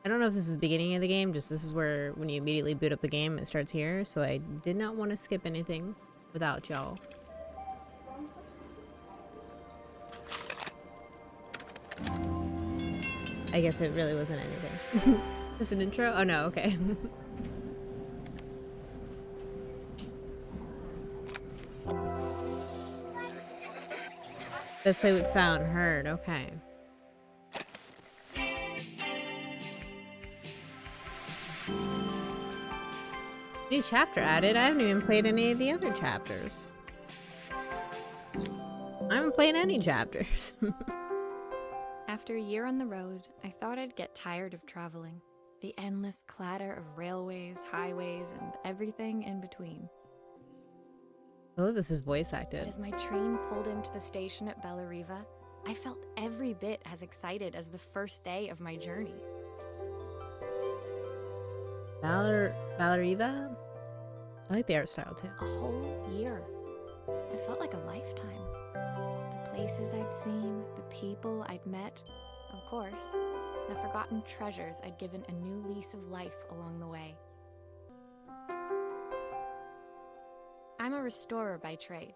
I don't know if this is the beginning of the game, just this is where when you immediately boot up the game, it starts here, so I did not want to skip anything without y'all. I guess it really wasn't anything. Just an intro? Oh no, okay. Let's play with sound heard, okay. New chapter added. I haven't even played any of the other chapters. I haven't played any chapters. After a year on the road, I thought I'd get tired of traveling. The endless clatter of railways, highways, and everything in between. Oh, this is voice But acted. as my train pulled into the station at Bellariva, I felt every bit as excited as the first day of my journey. Valeria? I like the art style too. A whole year. It felt like a lifetime. The places I'd seen, the people I'd met, of course, the forgotten treasures I'd given a new lease of life along the way. I'm a restorer by trade.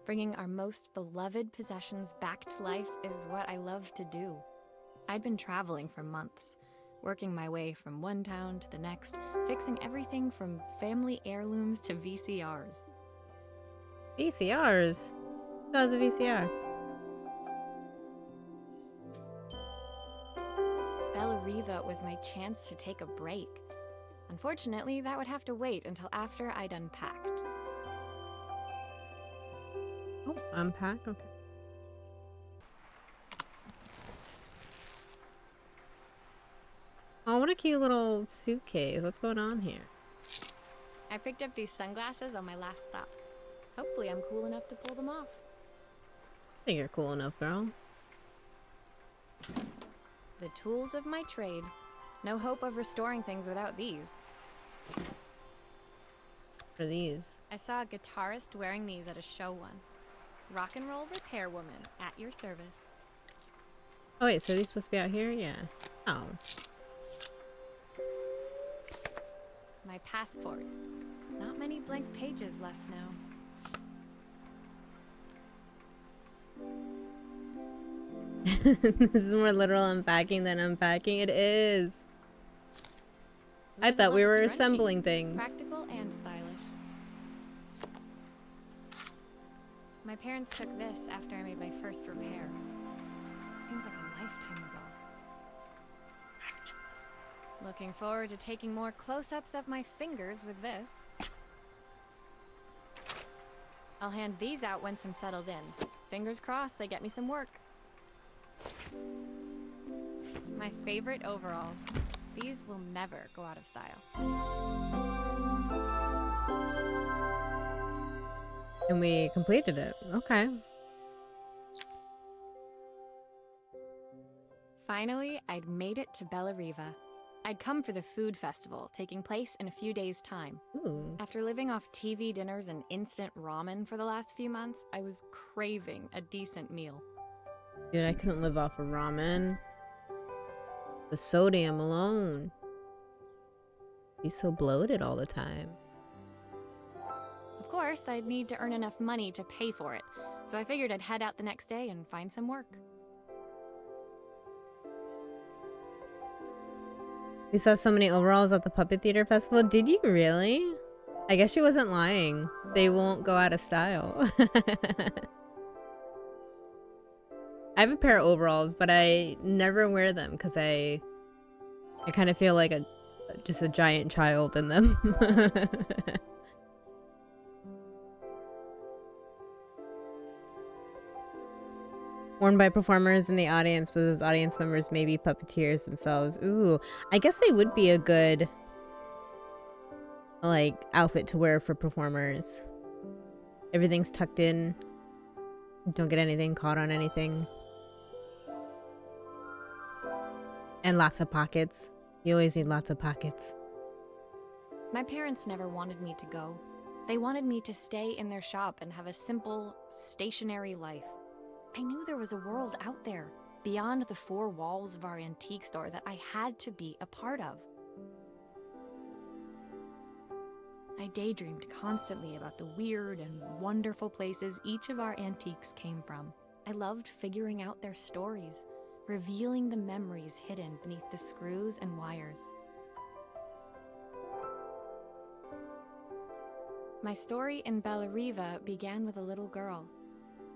Bringing our most beloved possessions back to life is what I love to do. I'd been traveling for months, working my way from one town to the next, fixing everything from family heirlooms to VCRs. VCRs? That was a VCR. Bellariva was my chance to take a break. Unfortunately, that would have to wait until after I'd unpacked. Oh, unpack? Okay. Oh, what a cute little suitcase. What's going on here? I picked up these sunglasses on my last stop. Hopefully I'm cool enough to pull them off. I think you're cool enough, girl. The tools of my trade. No hope of restoring things without these. For these. I saw a guitarist wearing these at a show once. Rock and roll repair woman, at your service. Oh wait, so are these supposed to be out here? Yeah. Oh. My passport. Not many blank pages left now. This is more literal unpacking than unpacking. It is. I thought we were assembling things. Practical and stylish. My parents took this after I made my first repair. Seems like a lifetime ago. Looking forward to taking more close-ups of my fingers with this. I'll hand these out once I'm settled in. Fingers crossed they get me some work. My favorite overalls. These will never go out of style. And we completed it. Okay. Finally, I'd made it to Bellariva. I'd come for the food festival, taking place in a few days' time. Ooh. After living off TV dinners and instant ramen for the last few months, I was craving a decent meal. Dude, I couldn't live off of ramen. The sodium alone. Be so bloated all the time. Of course, I'd need to earn enough money to pay for it, so I figured I'd head out the next day and find some work. We saw so many overalls at the Puppet Theater Festival. Did you really? I guess she wasn't lying. They won't go out of style. I have a pair of overalls, but I never wear them because I kind of feel like just a giant child in them. Worn by performers in the audience, but those audience members may be puppeteers themselves. Ooh, I guess they would be a good, like, outfit to wear for performers. Everything's tucked in. Don't get anything caught on anything. And lots of pockets. You always need lots of pockets. My parents never wanted me to go. They wanted me to stay in their shop and have a simple, stationary life. I knew there was a world out there, beyond the four walls of our antique store that I had to be a part of. I daydreamed constantly about the weird and wonderful places each of our antiques came from. I loved figuring out their stories, revealing the memories hidden beneath the screws and wires. My story in Bellariva began with a little girl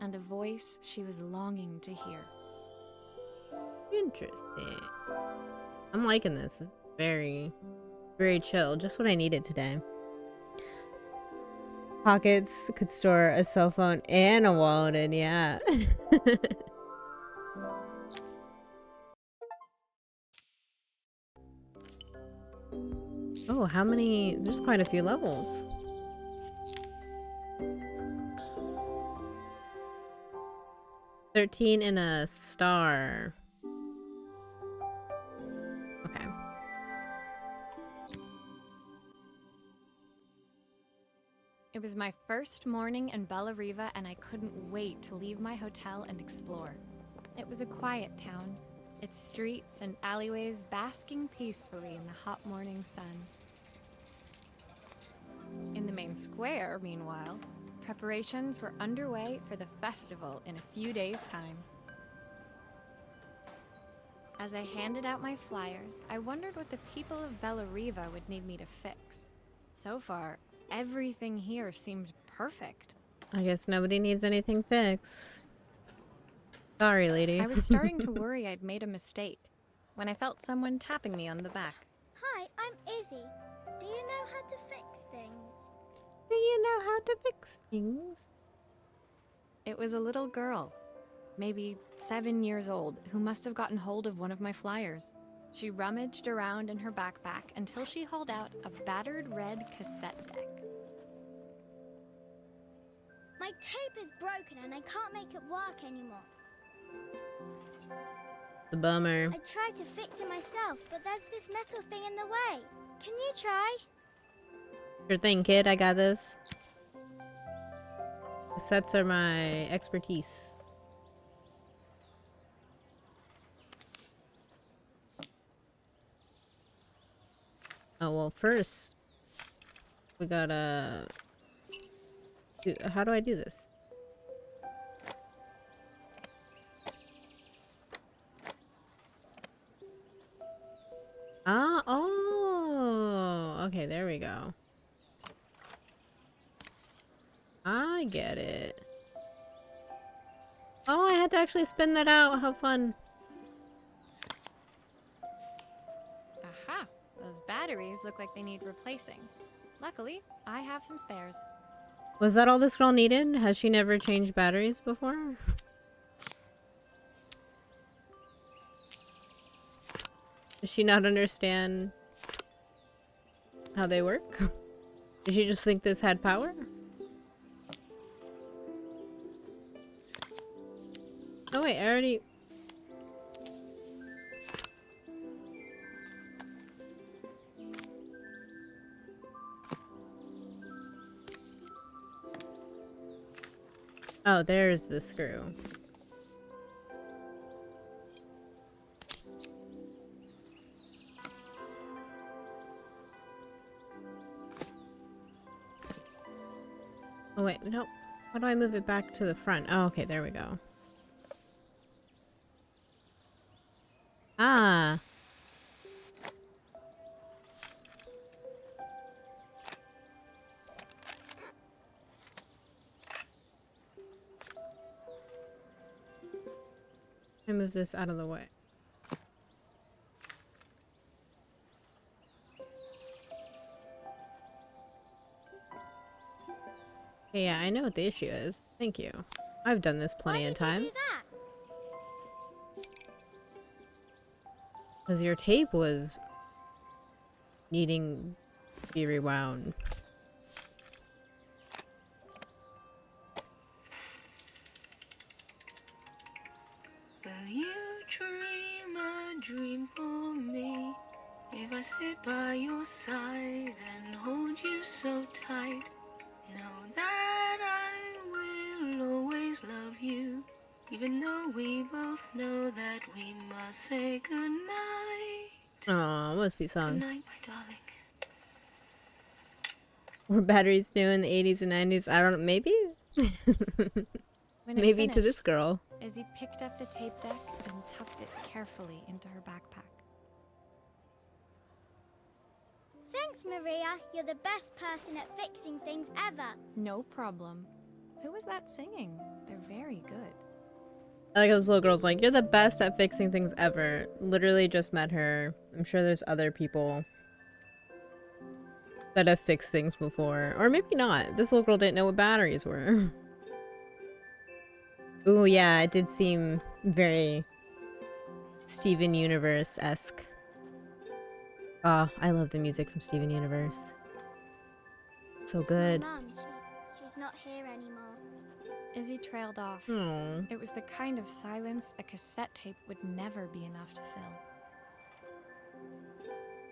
and a voice she was longing to hear. Interesting. I'm liking this. It's very, very chill. Just what I needed today. Pockets could store a cell phone and a wallet in, yeah. Oh, how many? There's quite a few levels. 13 and a star. Okay. It was my first morning in Bellariva, and I couldn't wait to leave my hotel and explore. It was a quiet town, its streets and alleyways basking peacefully in the hot morning sun. In the main square, meanwhile, preparations were underway for the festival in a few days' time. As I handed out my flyers, I wondered what the people of Bellariva would need me to fix. So far, everything here seemed perfect. I guess nobody needs anything fixed. Sorry, lady. I was starting to worry I'd made a mistake when I felt someone tapping me on the back. Hi, I'm Izzy. Do you know how to fix things? Do you know how to fix things? It was a little girl, maybe 7 years old, who must have gotten hold of one of my flyers. She rummaged around in her backpack until she hauled out a battered red cassette deck. My tape is broken and I can't make it work anymore. The bummer. I tried to fix it myself, but there's this metal thing in the way. Can you try? Sure thing, kid. I got this. Cassettes are my expertise. Oh, well, first we gotta how do I do this? Oh, okay, there we go. I get it. Oh, I had to actually spin that out. How fun. Aha! Those batteries look like they need replacing. Luckily, I have some spares. Was that all this girl needed? Has she never changed batteries before? Does she not understand how they work? Did she just think this had power? Oh wait, I already... Oh, there's the screw. Oh wait, no. How do I move it back to the front? Oh, okay, there we go. Ah. I move this out of the way. Okay, yeah, I know what the issue is. Thank you. I've done this plenty of times. Why did you do that? Because your tape was needing to be rewound. Will you dream a dream for me? If I sit by your side and hold you so tight, know that I will always love you. even though we both know that we must say goodnight. Oh, what a sweet Good song. night, my darling. Were batteries new in the 80s and 90s? I don't know. Maybe? When it Maybe to finished, this girl. Izzy picked up the tape deck and tucked it carefully into her backpack. Thanks, Maria. You're the best person at fixing things ever. No problem. Who was that singing? They're very good. I like how this little girl's like, you're the best at fixing things ever. Literally just met her. I'm sure there's other people that have fixed things before. Or maybe not. This little girl didn't know what batteries were. Ooh, yeah, it did seem very Steven Universe-esque. Oh, I love the music from Steven Universe. So good. Mum, she's not here anymore. Izzy trailed off. Oh. It was the kind of silence a cassette tape would never be enough to fill.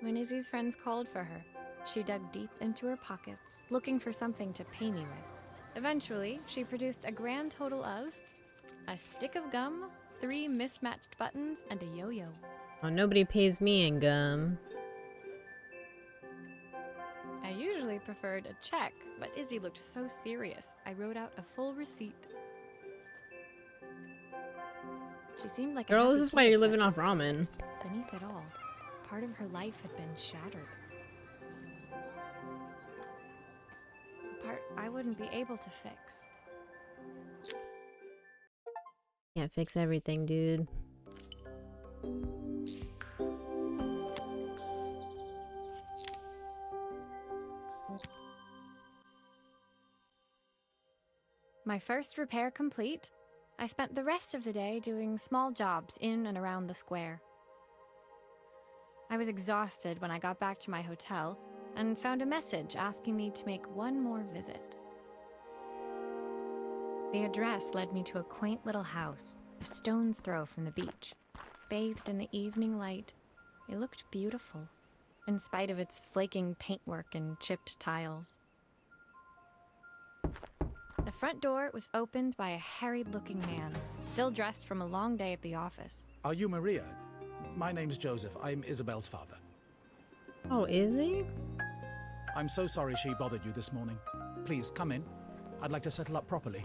When Izzy's friends called for her, she dug deep into her pockets, looking for something to pay me with. Eventually, she produced a grand total of a stick of gum, 3 mismatched buttons, and a yo-yo. Oh, nobody pays me in gum. I usually preferred a check, but Izzy looked so serious, I wrote out a full receipt. She seemed like a Girl, happy this is why kid, you're but living off ramen. beneath it all, part of her life had been shattered. A part I wouldn't be able to fix. Can't fix everything, dude. My first repair complete, I spent the rest of the day doing small jobs in and around the square. I was exhausted when I got back to my hotel and found a message asking me to make one more visit. The address led me to a quaint little house, a stone's throw from the beach. Bathed in the evening light, it looked beautiful, in spite of its flaking paintwork and chipped tiles. The front door was opened by a harried-looking man, still dressed from a long day at the office. Are you Maria? My name's Joseph. I'm Isabel's father. Oh, is he? I'm so sorry she bothered you this morning. Please, come in. I'd like to settle up properly.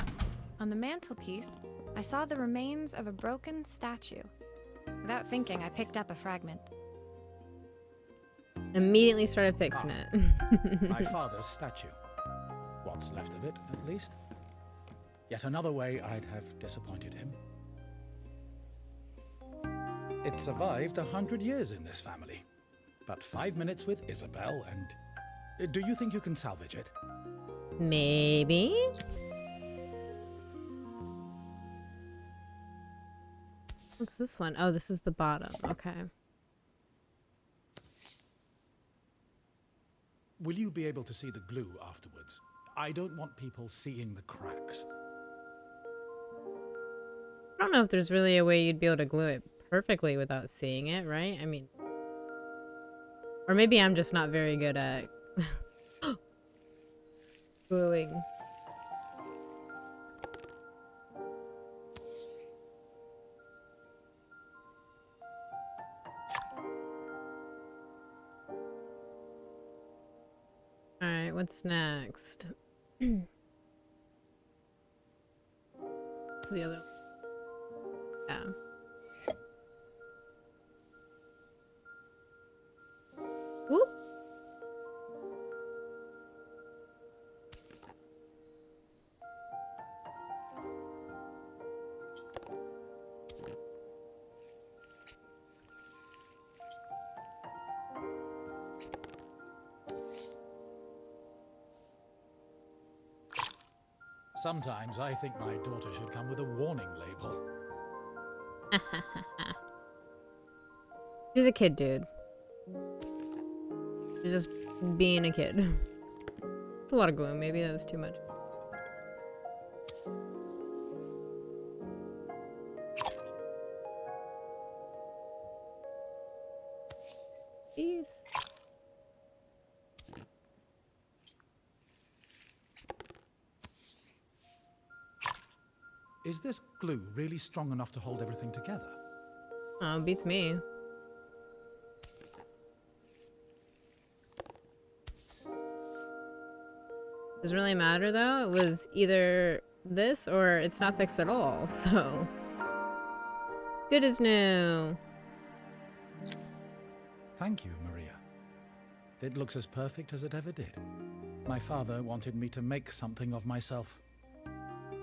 On the mantelpiece, I saw the remains of a broken statue. Without thinking, I picked up a fragment. Immediately started fixing it. My father's statue. What's left of it, at least. Yet another way I'd have disappointed him. It survived 100 years in this family. But 5 minutes with Isabel and... Do you think you can salvage it? Maybe? What's this one? Oh, this is the bottom. Okay. Will you be able to see the glue afterwards? I don't want people seeing the cracks. I don't know if there's really a way you'd be able to glue it perfectly without seeing it, right? I mean... Or maybe I'm just not very good at... gluing. Alright, what's next? What's the other? Yeah. Whoop. Sometimes I think my daughter should come with a warning label. She's a kid, dude. She's just being a kid. It's a lot of glue. Maybe that was too much. Peace. is this glue really strong enough to hold everything together? Oh, beats me. Doesn't really matter though. It was either this or it's not fixed at all, so. Good as new. Thank you, Maria. It looks as perfect as it ever did. My father wanted me to make something of myself.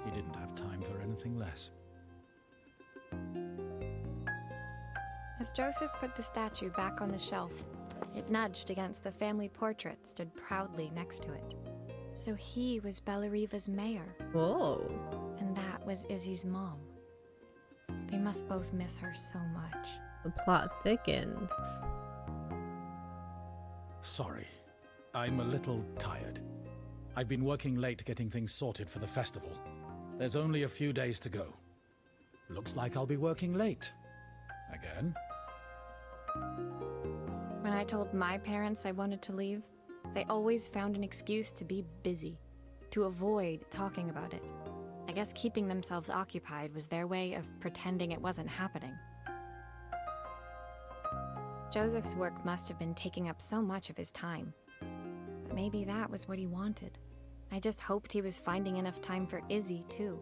He didn't have time for anything less. As Joseph put the statue back on the shelf, it nudged against the family portrait stood proudly next to it. So he was Bellariva's mayor, Whoa. and that was Izzy's mom. They must both miss her so much. The plot thickens. Sorry, I'm a little tired. I've been working late getting things sorted for the festival. There's only a few days to go. Looks like I'll be working late. Again? When I told my parents I wanted to leave, they always found an excuse to be busy, to avoid talking about it. I guess keeping themselves occupied was their way of pretending it wasn't happening. Joseph's work must have been taking up so much of his time. But maybe that was what he wanted. I just hoped he was finding enough time for Izzy, too.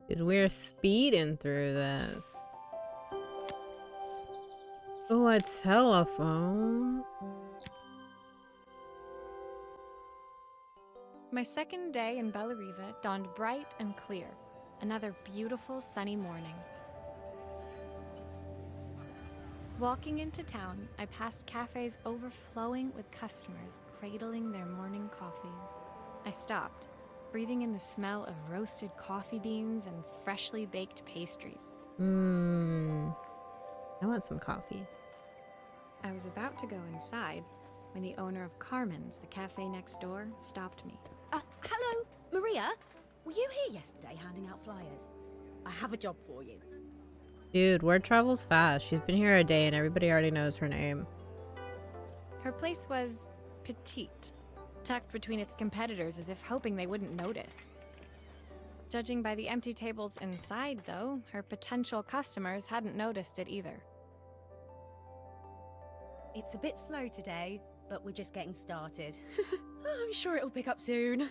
Dude, we're speeding through this. Oh, a telephone. My second day in Bellariva dawned bright and clear. Another beautiful sunny morning. Walking into town, I passed cafes overflowing with customers cradling their morning coffees. I stopped, breathing in the smell of roasted coffee beans and freshly baked pastries. I want some coffee. I was about to go inside when the owner of Carmen's, the cafe next door, stopped me. Hello, Maria? Were you here yesterday handing out flyers? I have a job for you. Dude, word travels fast. She's been here a day and everybody already knows her name. Her place was petite, tucked between its competitors as if hoping they wouldn't notice. Judging by the empty tables inside, though, her potential customers hadn't noticed it either. It's a bit slow today, but we're just getting started. I'm sure it'll pick up soon.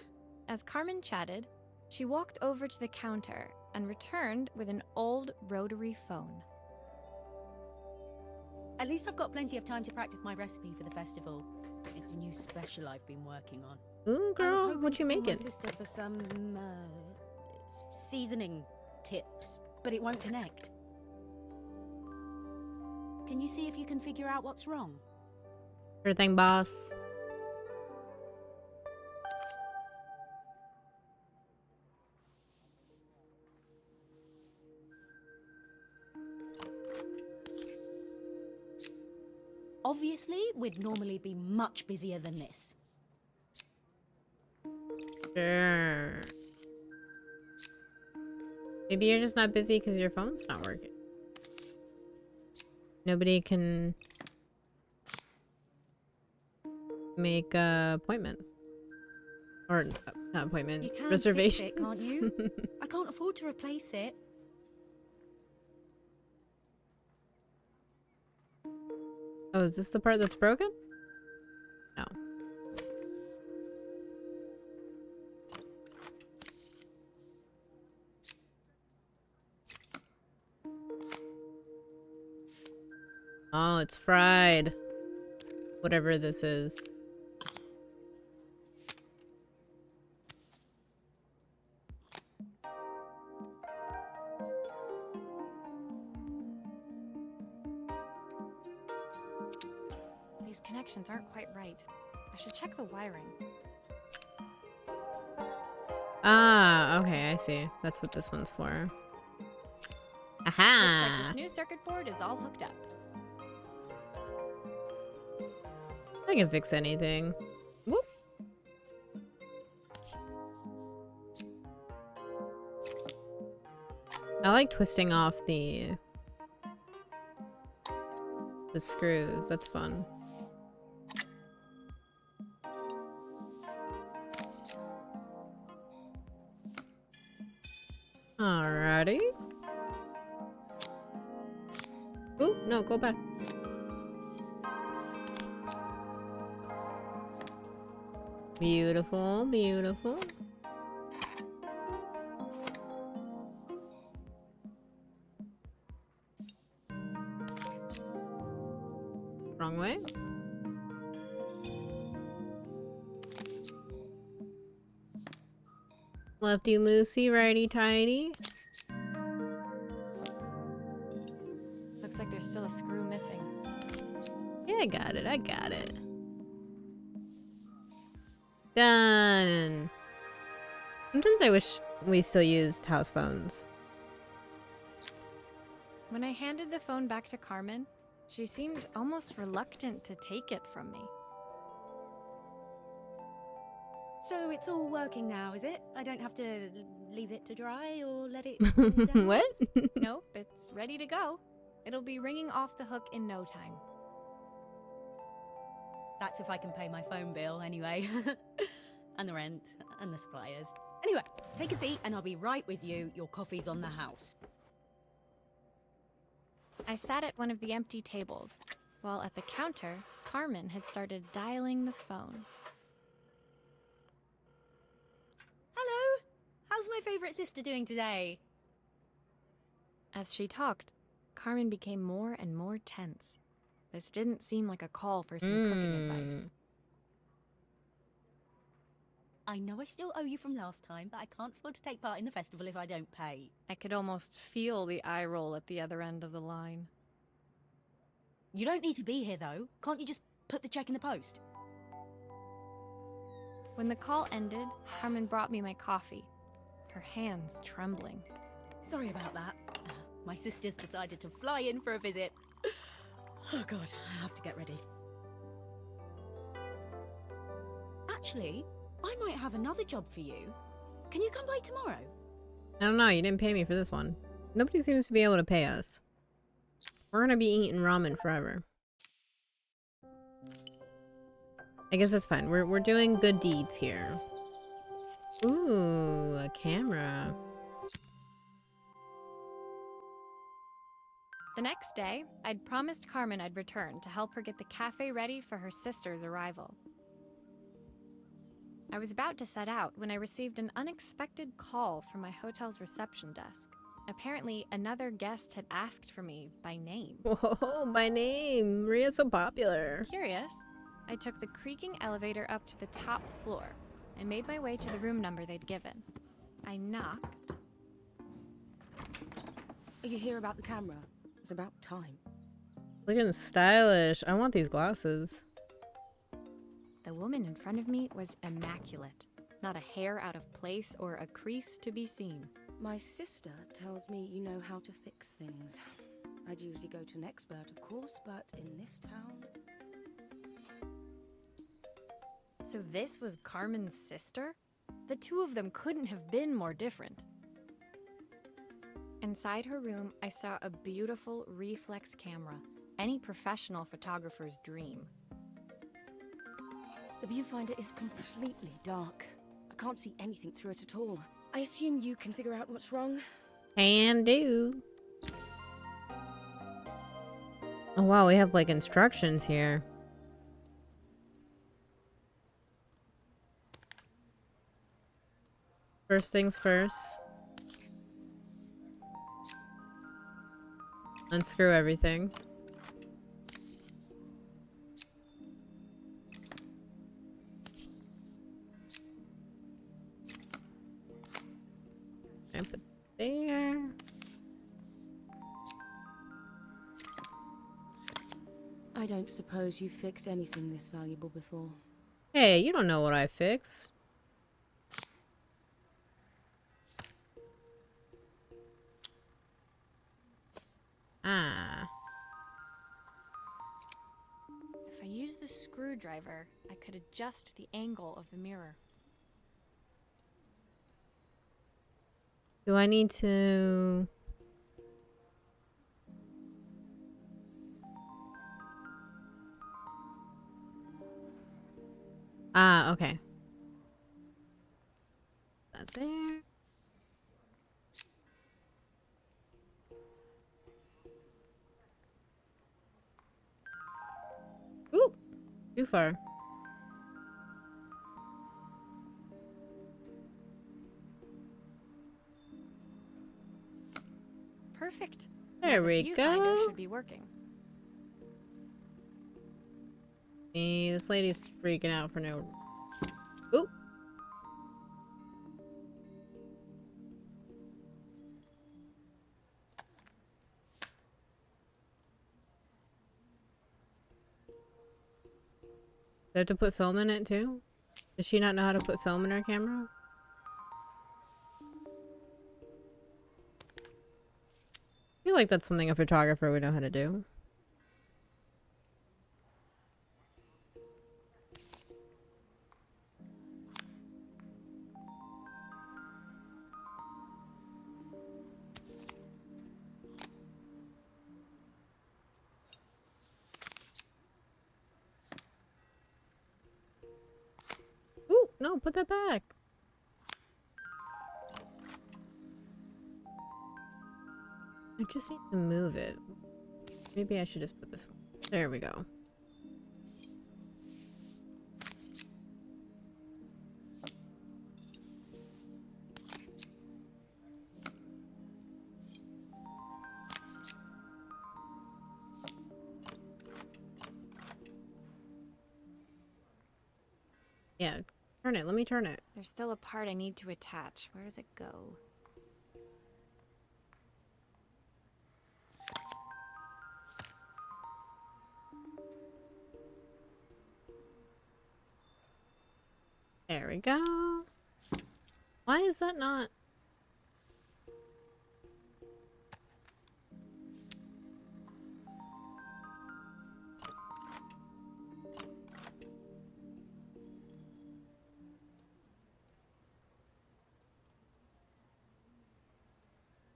As Carmen chatted, she walked over to the counter and returned with an old rotary phone. At least I've got plenty of time to practice my recipe for the festival. It's a new special I've been working on. Ooh, I was girl, hoping what to you call making? my sister for some seasoning tips, but it won't connect. Can you see if you can figure out what's wrong? Sure thing, boss. Obviously, we'd normally be much busier than this. Sure. Maybe you're just not busy because your phone's not working. Nobody can make appointments. Or not appointments, You can reservations. fix it, can't you? I can't afford to replace it. Oh, is this the part that's broken? No. Oh, it's fried. Whatever this is. These connections aren't quite right. I should check the wiring. Ah, okay, I see. That's what this one's for. Looks Aha! like this new circuit board is all hooked up. I can fix anything. Whoop. I like twisting off the screws. That's fun. ready? Oh, no, go back. Beautiful, beautiful. Wrong way. Lefty loosey, righty tighty. Looks like there's still a screw missing. Yeah, I got it. I got it. Done. Sometimes I wish we still used house phones. When I handed the phone back to Carmen, she seemed almost reluctant to take it from me. So it's all working now, is it? I don't have to leave it to dry or let it cool down? What? Nope, it's ready to go. It'll be ringing off the hook in no time. That's if I can pay my phone bill anyway. And the rent and the suppliers. Anyway, take a seat and I'll be right with you. Your coffee's on the house. I sat at one of the empty tables, while at the counter, Carmen had started dialing the phone. Hello? How's my favourite sister doing today? As she talked, Carmen became more and more tense. This didn't seem like a call for some cooking advice. I know I still owe you from last time, but I can't afford to take part in the festival if I don't pay. I could almost feel the eye roll at the other end of the line. You don't need to be here though. Can't you just put the check in the post? When the call ended, Carmen brought me my coffee, her hands trembling. Sorry about that. My sister's decided to fly in for a visit. Oh god, I have to get ready. Actually, I might have another job for you. Can you come by tomorrow? I don't know. You didn't pay me for this one. Nobody seems to be able to pay us. We're gonna be eating ramen forever. I guess that's fine. We're doing good deeds here. Ooh, a camera. The next day, I'd promised Carmen I'd return to help her get the cafe ready for her sister's arrival. I was about to set out when I received an unexpected call from my hotel's reception desk. Apparently, another guest had asked for me by name. Whoa, my name. Maria's so popular. Curious, I took the creaking elevator up to the top floor and made my way to the room number they'd given. I knocked. Are you here about the camera? It's about time. Looking stylish. I want these glasses. The woman in front of me was immaculate. Not a hair out of place or a crease to be seen. My sister tells me you know how to fix things. I'd usually go to an expert, of course, but in this town... So this was Carmen's sister? The two of them couldn't have been more different. Inside her room, I saw a beautiful reflex camera, any professional photographer's dream. The viewfinder is completely dark. I can't see anything through it at all. I assume you can figure out what's wrong? Can do. Oh wow, we have like instructions here. First things first. Unscrew everything. And put there. I don't suppose you've fixed anything this valuable before. Hey, you don't know what I fix. Ah. If I used the screwdriver, I could adjust the angle of the mirror. Do I need to... Ah, okay. That there. Too far. Perfect. There Now the we viewfinder go. should be working. See, this lady's freaking out for no. Oop. Do I have to put film in it too? Does she not know how to put film in her camera? I feel like that's something a photographer would know how to do. Ooh, no, put that back. I just need to move it. Maybe I should just put this one. There we go. Yeah, turn it. Let me turn it. There's still a part I need to attach. Where does it go? There we go. Why is that not?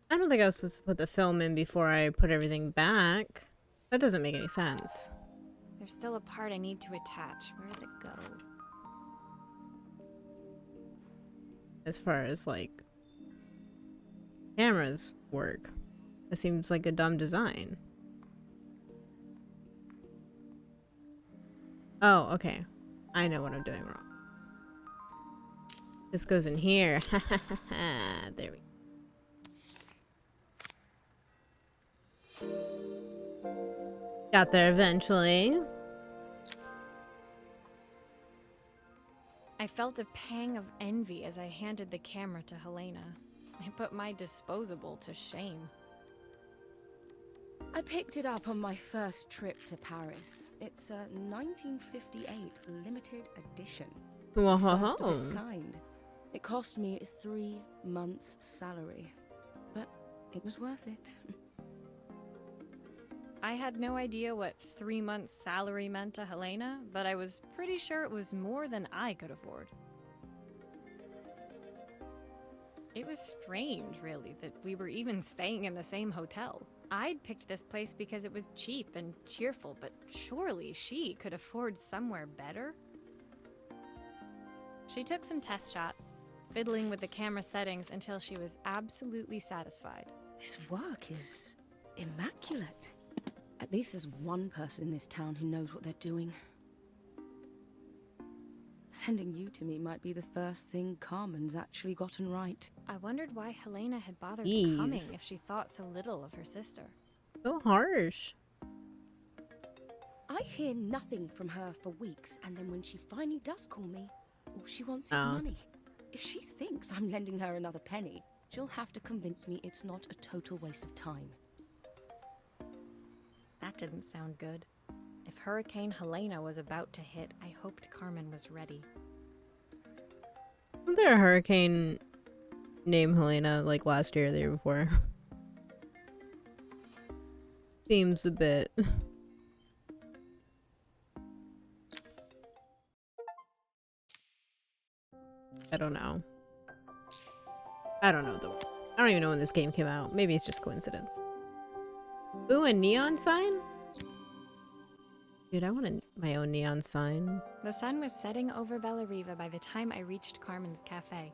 I don't think I was supposed to put the film in before I put everything back. That doesn't make any sense. There's still a part I need to attach. Where does it go? As far as like cameras work, that seems like a dumb design. Oh, okay. I know what I'm doing wrong. This goes in here. There we go. Got there eventually. I felt a pang of envy as I handed the camera to Helena. I put my disposable to shame. I picked it up on my first trip to Paris. It's a 1958 limited edition. First of its kind. It cost me 3 months' salary, but it was worth it. I had no idea what 3 months' salary meant to Helena, but I was pretty sure it was more than I could afford. It was strange, really, that we were even staying in the same hotel. I'd picked this place because it was cheap and cheerful, but surely she could afford somewhere better? She took some test shots, fiddling with the camera settings until she was absolutely satisfied. This work is immaculate. At least there's one person in this town who knows what they're doing. Sending you to me might be the first thing Carmen's actually gotten right. I wondered why Helena had bothered Jeez. coming if she thought so little of her sister. So harsh. I hear nothing from her for weeks, and then when she finally does call me, all she wants is Oh. money. If she thinks I'm lending her another penny, she'll have to convince me it's not a total waste of time. That didn't sound good. If Hurricane Helena was about to hit, I hoped Carmen was ready. Wasn't there a hurricane named Helena like last year or the year before? Seems a bit. I don't know. I don't know though. I don't even know when this game came out. Maybe it's just coincidence. Ooh, a neon sign? Dude, I want my own neon sign. The sun was setting over Bellariva by the time I reached Carmen's cafe.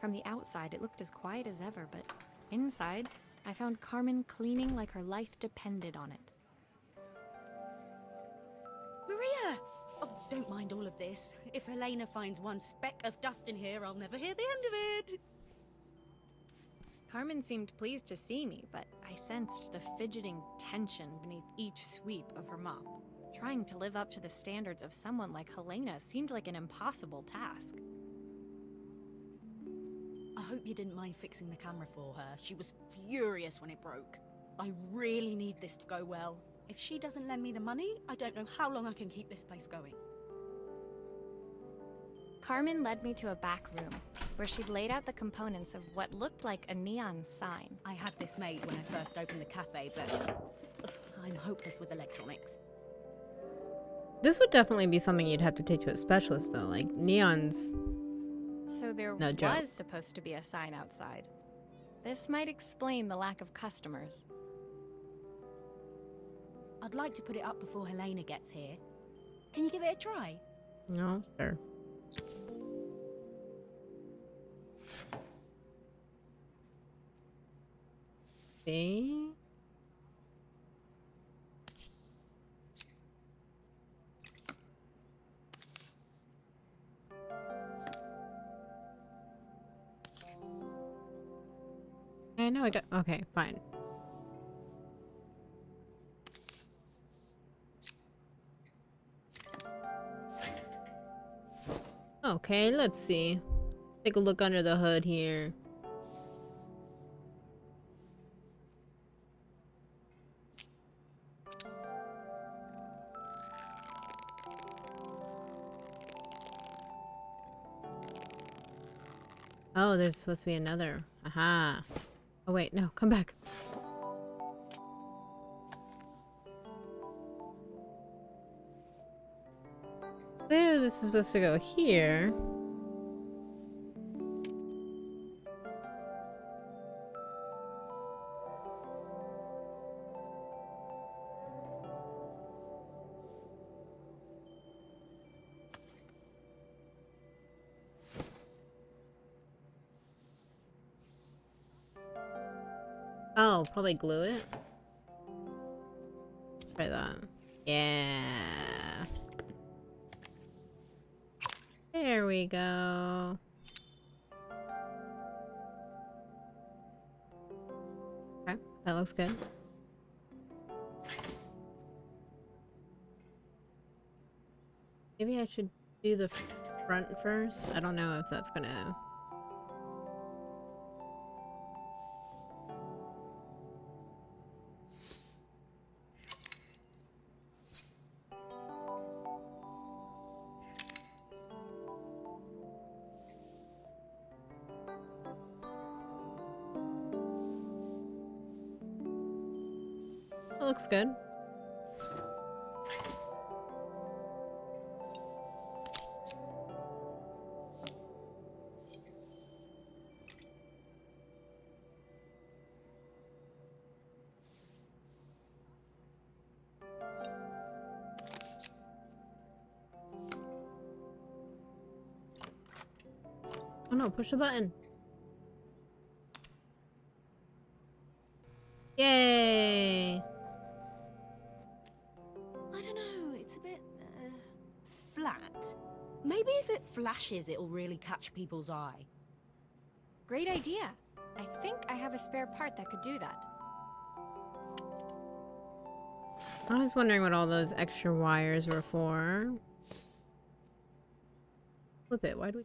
From the outside, it looked as quiet as ever, but inside, I found Carmen cleaning like her life depended on it. Maria! Oh, don't mind all of this. If Helena finds one speck of dust in here, I'll never hear the end of it. Carmen seemed pleased to see me, but I sensed the fidgeting tension beneath each sweep of her mop. Trying to live up to the standards of someone like Helena seemed like an impossible task. I hope you didn't mind fixing the camera for her. She was furious when it broke. I really need this to go well. If she doesn't lend me the money, I don't know how long I can keep this place going. Carmen led me to a back room, where she'd laid out the components of what looked like a neon sign. I had this made when I first opened the cafe, but I'm hopeless with electronics. This would definitely be something you'd have to take to a specialist, though. Like, neons. So there No joke. was supposed to be a sign outside. This might explain the lack of customers. I'd like to put it up before Helena gets here. Can you give it a try? No, sure. See? I know I got. Okay, fine. Okay, let's see. Take a look under the hood here. Oh, there's supposed to be another. Aha. Oh wait, no, come back. There, this is supposed to go here. Oh, probably glue it. Try that. Yeah. There we go. Okay, that looks good. Maybe I should do the front first. I don't know if that's gonna... That looks good. Oh no, push the button. Yay! I don't know, it's a bit flat. Maybe if it flashes, it'll really catch people's eye. Great idea. I think I have a spare part that could do that. I was wondering what all those extra wires were for. Flip it, why do we...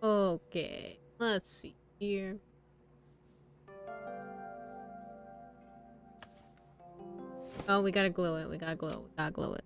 Okay, let's see here. Oh, we gotta glue it. We gotta glue it. We gotta glue it.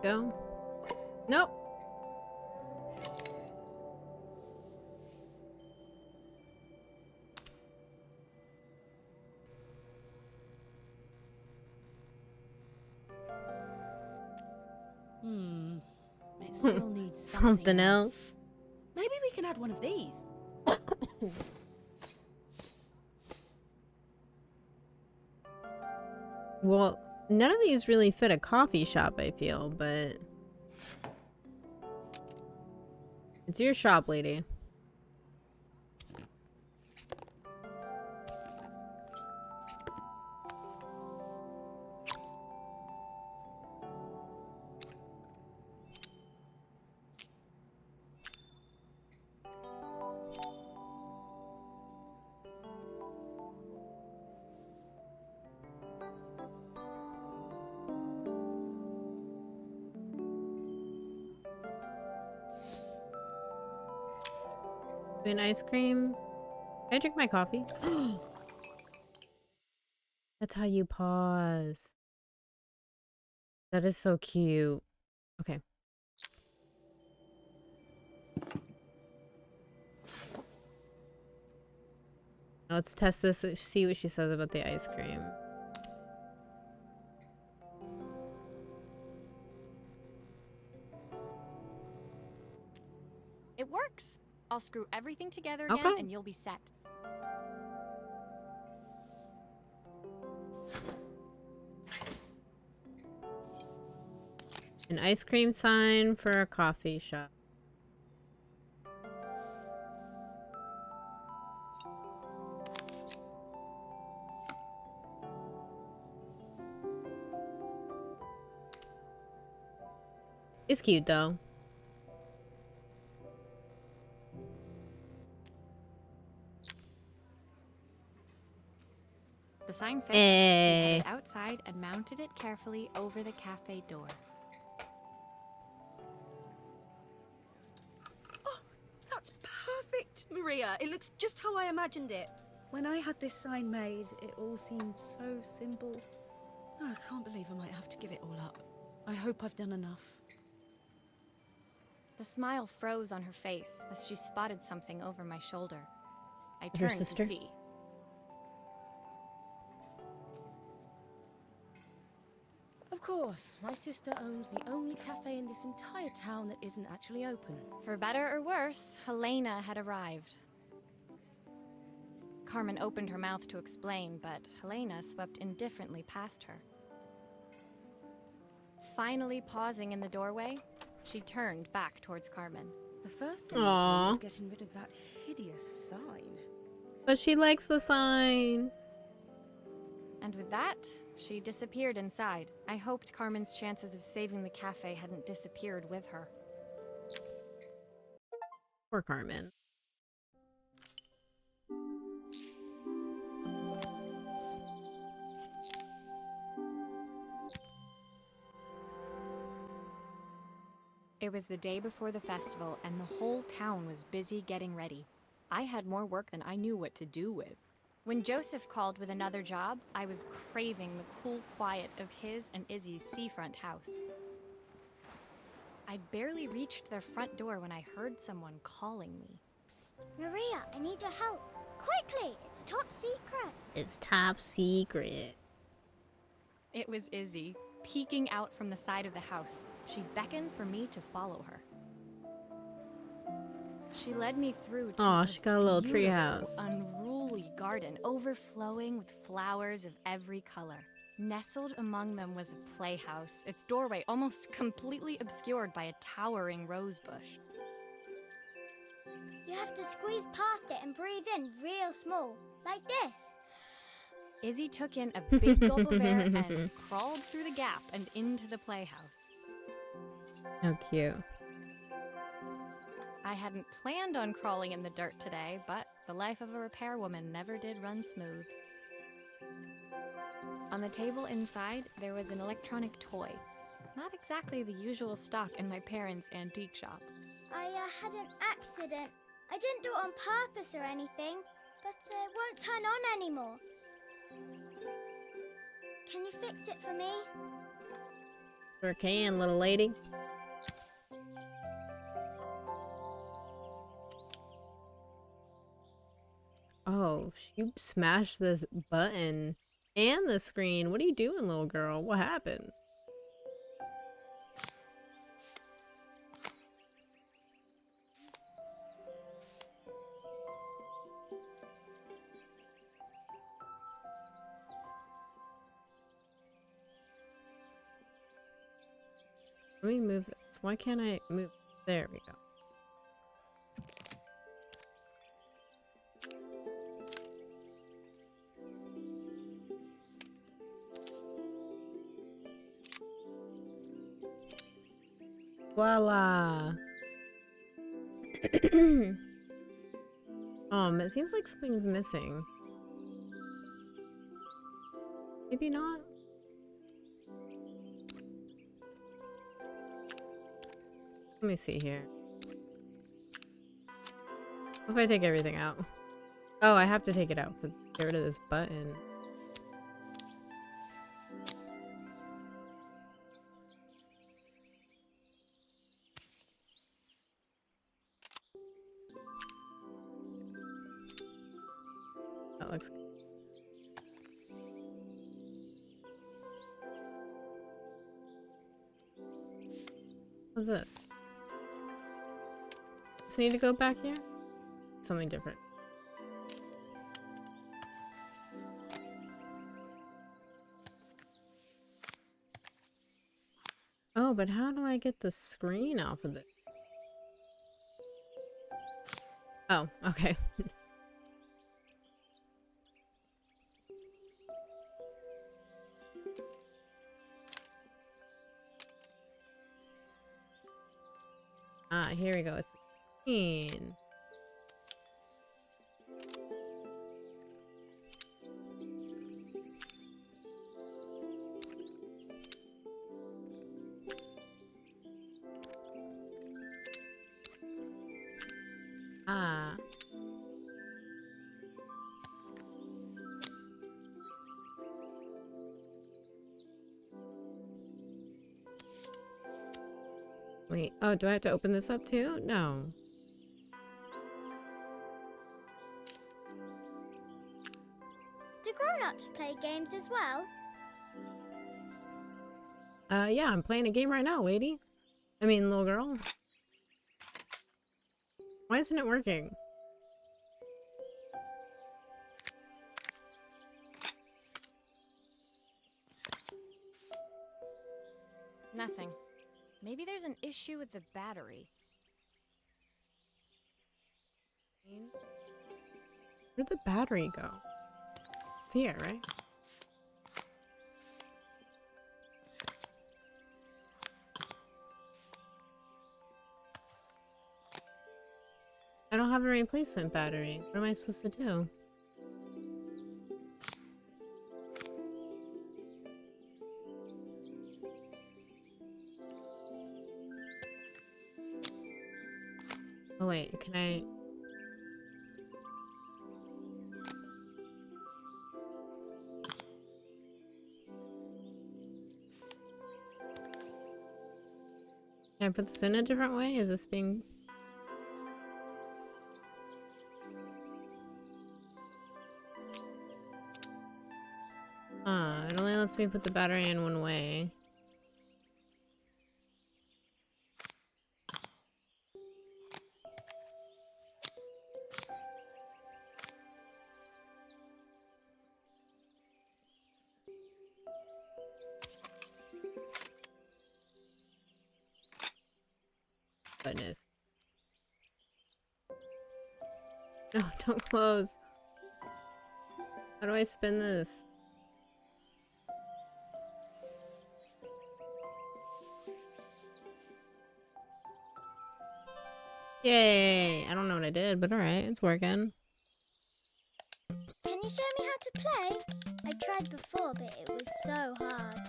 go. Nope. It still needs Something else. Maybe we can add one of these. Well, none of these really fit a coffee shop, I feel, but it's your shop, lady. An ice cream. Can I drink my coffee? That's how you pause. That is so cute. Okay. Now let's test this, see what she says about the ice cream. It works. I'll screw everything together again and you'll be set. An ice cream sign for a coffee shop. It's cute though. The sign fixed. We headed outside and mounted it carefully over the cafe door. Oh, that's perfect, Maria. It looks just how I imagined it. When I had this sign made, it all seemed so simple. Oh, I can't believe I might have to give it all up. I hope I've done enough. The smile froze on her face as she spotted something over my shoulder. I Her turned sister? to see. Of course, my sister owns the only cafe in this entire town that isn't actually open. For better or worse, Helena had arrived. Carmen opened her mouth to explain, but Helena swept indifferently past her. Finally pausing in the doorway, she turned back towards Carmen. The first thing I did was getting rid of that hideous sign. But she likes the sign. And with that, she disappeared inside. I hoped Carmen's chances of saving the cafe hadn't disappeared with her. Poor Carmen. It was the day before the festival, and the whole town was busy getting ready. I had more work than I knew what to do with. When Joseph called with another job, I was craving the cool quiet of his and Izzy's seafront house. I'd barely reached their front door when I heard someone calling me. Psst, Maria, I need your help. Quickly, it's top secret. It's top secret. It was Izzy, peeking out from the side of the house. She beckoned for me to follow her. She led me through to She got a little tree house. Unruly garden overflowing with flowers of every color. Nestled among them was a playhouse, its doorway almost completely obscured by a towering rose bush. You have to squeeze past it and breathe in real small, like this. Izzy took in a big gulp of air and crawled through the gap and into the playhouse. How cute. I hadn't planned on crawling in the dirt today, but the life of a repairwoman never did run smooth. On the table inside, there was an electronic toy. Not exactly the usual stock in my parents' antique shop. I had an accident. I didn't do it on purpose or anything, but it won't turn on anymore. Can you fix it for me? Sure can, little lady. Oh, you smashed this button and the screen. What are you doing, little girl? What happened? Let me move this. Why can't I move? There we go. Voila. It seems like something's missing. Maybe not. Let me see here. What if I take everything out? Oh, I have to take it out to get rid of this button. That looks good. What's this? So I need to go back here? Something different. Oh, but how do I get the screen off of it? Oh, okay. Ah, here we go. It's the screen. Ah. Wait, oh, do I have to open this up too? No. Do grown-ups play games as well? Yeah, I'm playing a game right now, lady. I mean, little girl. Why isn't it working? Nothing. Maybe there's an issue with the battery. Where'd the battery go? It's here, right? I don't have a replacement battery. What am I supposed to do? Oh wait, can I... Can I put this in a different way? Is this being... it only lets me put the battery in one way. Goodness. No, don't close. How do I spin this? Yay! I don't know what I did, but alright, it's working. Can you show me how to play? I tried before, but it was so hard.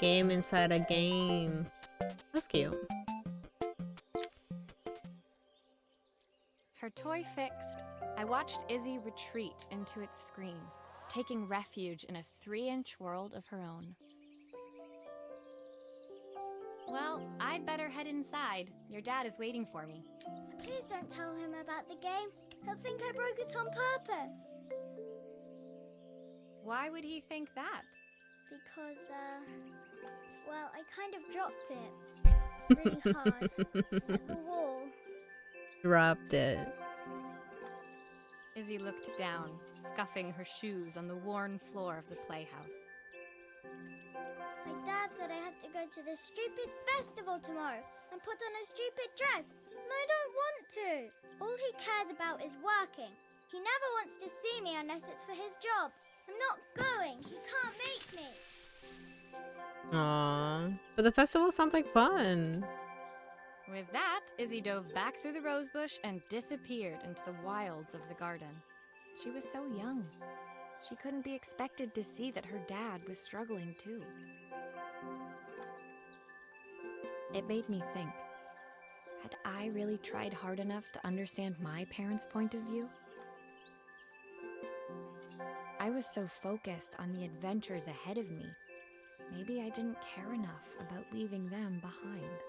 game inside a game. That's cute. Her toy fixed, I watched Izzy retreat into its screen, taking refuge in a 3-inch world of her own. Well, I'd better head inside. Your dad is waiting for me. Please don't tell him about the game. He'll think I broke it on purpose. Why would he think that? Because, well, I kind of dropped it really hard at the wall. Dropped it. Izzy looked down, scuffing her shoes on the worn floor of the playhouse. My dad said I had to go to this stupid festival tomorrow and put on a stupid dress, and I don't want to. All he cares about is working. He never wants to see me unless it's for his job. I'm not going. He can't make me. Aww. But the festival sounds like fun. With that, Izzy dove back through the rosebush and disappeared into the wilds of the garden. She was so young. She couldn't be expected to see that her dad was struggling too. It made me think, had I really tried hard enough to understand my parents' point of view? I was so focused on the adventures ahead of me. Maybe I didn't care enough about leaving them behind.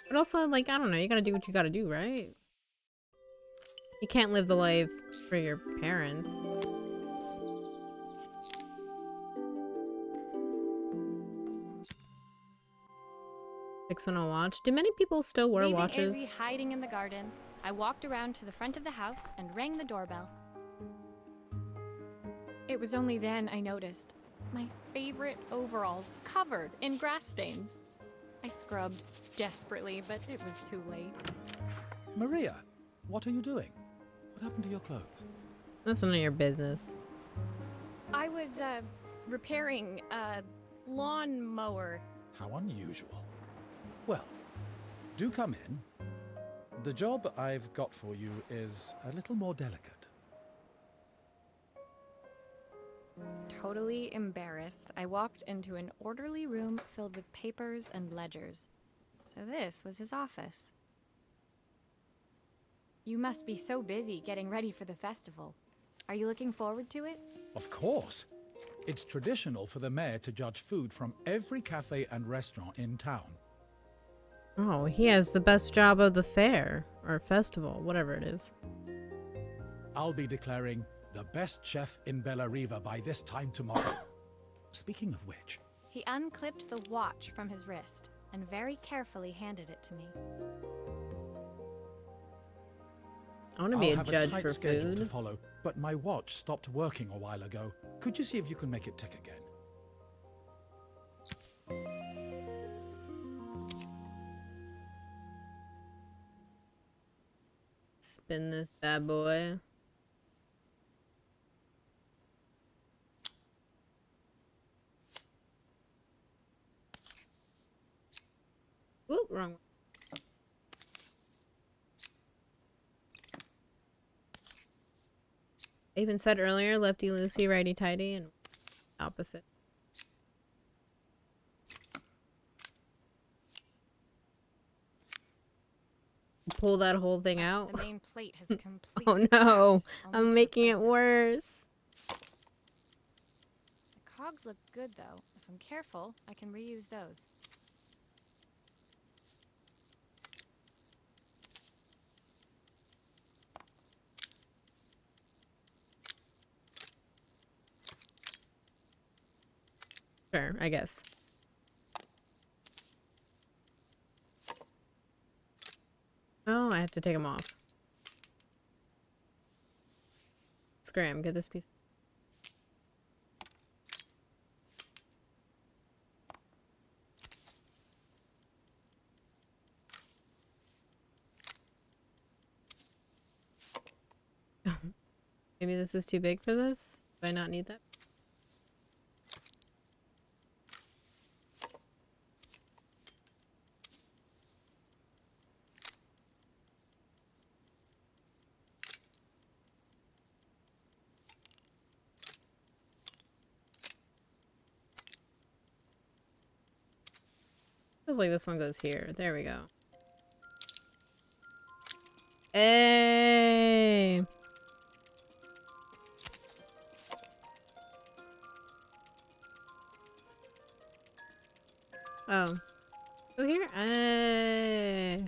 But also, like, I don't know, you gotta do what you gotta do, right? You can't live the life for your parents. Fix on a watch. Do many people still wear watches? Leaving Izzy hiding in the garden, I walked around to the front of the house and rang the doorbell. It was only then I noticed my favorite overalls covered in grass stains. I scrubbed desperately, but it was too late. Maria, what are you doing? What happened to your clothes? That's none of your business. I was, repairing a lawnmower. How unusual. Well, do come in. The job I've got for you is a little more delicate. Totally embarrassed, I walked into an orderly room filled with papers and ledgers. So this was his office. You must be so busy getting ready for the festival. Are you looking forward to it? Of course. It's traditional for the mayor to judge food from every cafe and restaurant in town. Oh, he has the best job of the fair, or festival, whatever it is. I'll be declaring the best chef in Bella Riva by this time tomorrow. Speaking of which... He unclipped the watch from his wrist and very carefully handed it to me. I want to be I'll a judge have a tight for schedule food. to follow, but my watch stopped working a while ago. Could you see if you can make it tick again? Spin this bad boy. Oop, wrong one. I even said earlier, lefty loosey, righty tighty, and opposite. Pull that whole thing out. The main plate has completely Oh no, cracked. I'm I'll need to making replace it worse. The cogs look good though. If I'm careful, I can reuse those. Sure, I guess. Oh, I have to take them off. Scram, get this piece. Maybe this is too big for this? Do I not need that? Feels like this one goes here. There we go. Hey! Oh. Go here? Hey!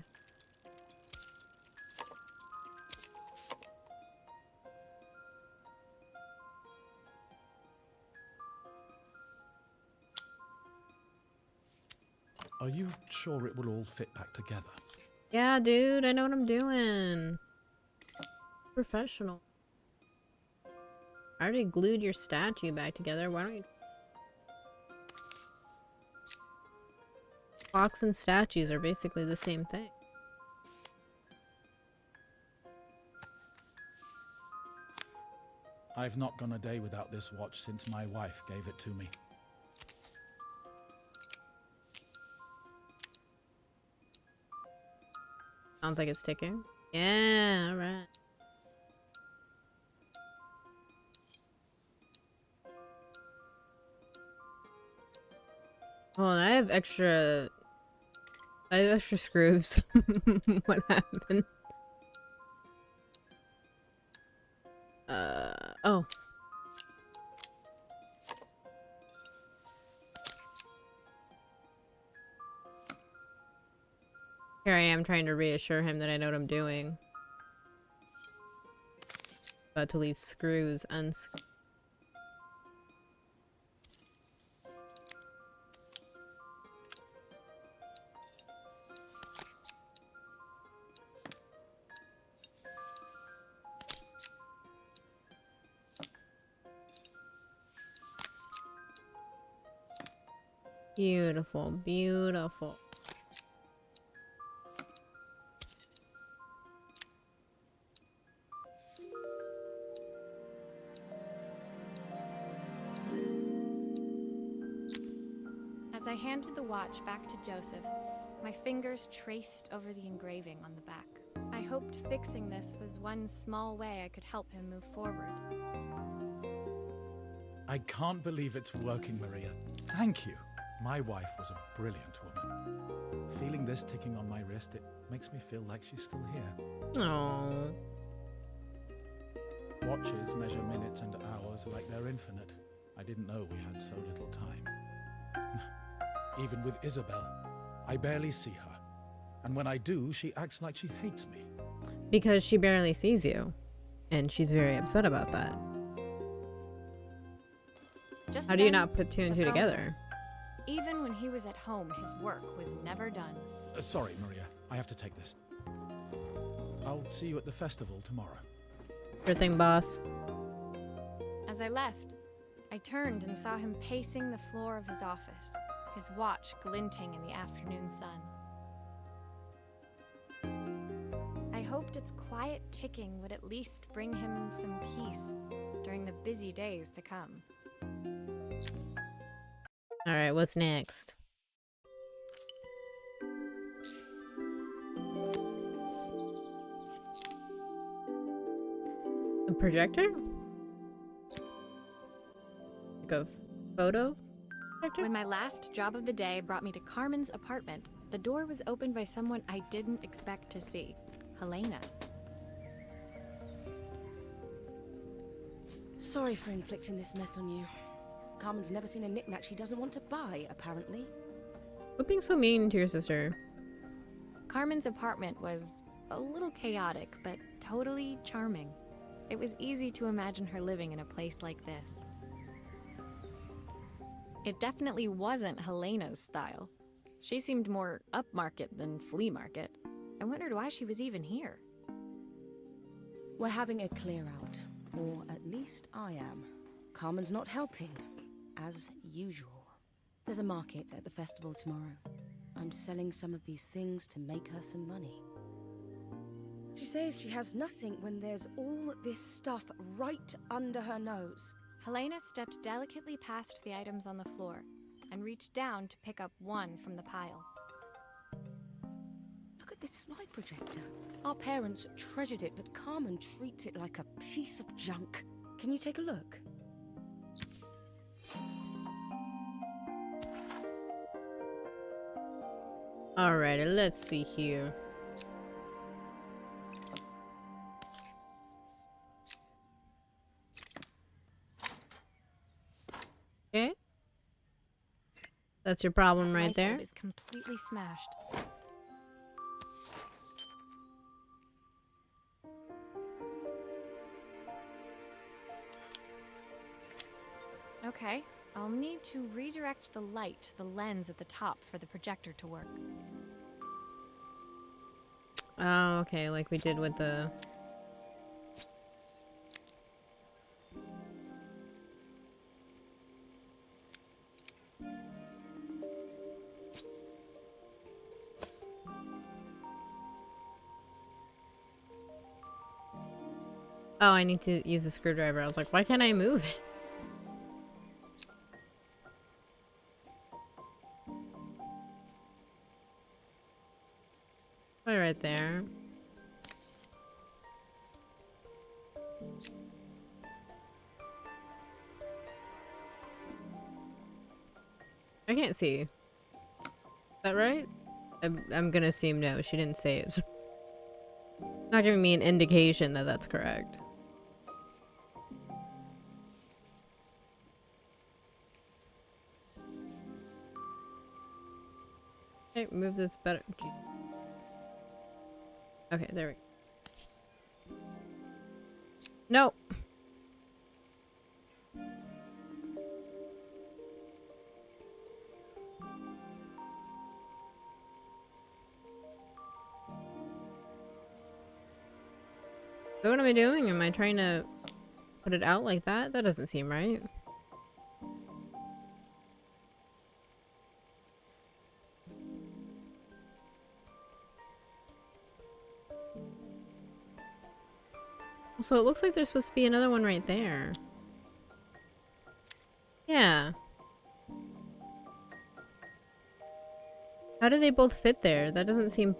Are you sure it will all fit back together? Yeah, dude, I know what I'm doing. Professional. I already glued your statue back together. Why don't you... Clocks and statues are basically the same thing. I've not gone a day without this watch since my wife gave it to me. Sounds like it's ticking. Yeah, alright. Oh, and I have extra screws. What happened? Oh. Here I am trying to reassure him that I know what I'm doing. About to leave screws unscrewed. Beautiful, beautiful. As I handed the watch back to Joseph, my fingers traced over the engraving on the back. I hoped fixing this was one small way I could help him move forward. I can't believe it's working, Maria. Thank you. My wife was a brilliant woman. Feeling this ticking on my wrist, it makes me feel like she's still here. Oh. Watches measure minutes and hours like they're infinite. I didn't know we had so little time. Even with Isabel, I barely see her. And when I do, she acts like she hates me. Because she barely sees you. And she's very upset about that. Just How do you then, not put two and the two phone together? rang. Even when he was at home, his work was never done. Sorry, Maria. I have to take this. I'll see you at the festival tomorrow. Sure thing, boss. As I left, I turned and saw him pacing the floor of his office, his watch glinting in the afternoon sun. I hoped its quiet ticking would at least bring him some peace during the busy days to come. Alright, what's next? A projector? Like a photo projector? When my last job of the day brought me to Carmen's apartment, the door was opened by someone I didn't expect to see, Helena. Sorry for inflicting this mess on you. Carmen's never seen a knick-knack she doesn't want to buy, apparently. Quit being so mean to your sister. Carmen's apartment was a little chaotic, but totally charming. It was easy to imagine her living in a place like this. It definitely wasn't Helena's style. She seemed more upmarket than flea market. I wondered why she was even here. We're having a clear-out, or at least I am. Carmen's not helping, as usual. There's a market at the festival tomorrow. I'm selling some of these things to make her some money. She says she has nothing when there's all this stuff right under her nose. Helena stepped delicately past the items on the floor and reached down to pick up one from the pile. Look at this slide projector. Our parents treasured it, but Carmen treats it like a piece of junk. Can you take a look? Alrighty, let's see here. Okay. That's your problem right Light there. bulb is completely smashed. Okay, I'll need to redirect the light to the lens at the top for the projector to work. Oh, okay, like we did with the... Oh, I need to use a screwdriver. I was like, why can't I move it? Right there. I can't see. Is that right? I'm gonna assume no. She didn't say it. Not giving me an indication that that's correct. Okay, move this better. Okay, there we go. No. So what am I doing? Am I trying to put it out like that? That doesn't seem right. So it looks like there's supposed to be another one right there. Yeah. How do they both fit there? That doesn't seem...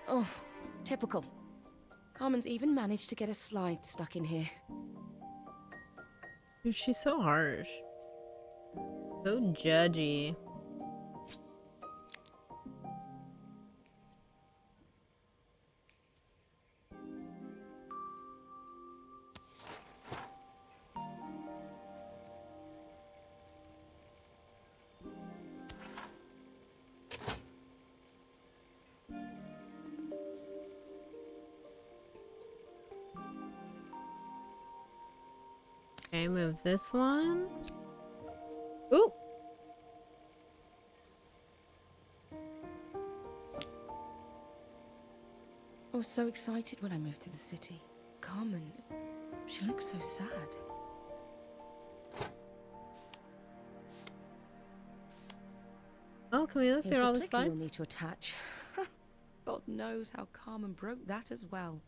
Oh, typical. Carmen's even managed to get a slide stuck in here. Dude, she's so harsh. So judgy. Okay, move this one. Ooh! I was so excited when I moved to the city. Carmen, she looks so sad. Oh, can we look Here's through the all the clicker you'll slides? need to attach. God knows how Carmen broke that as well.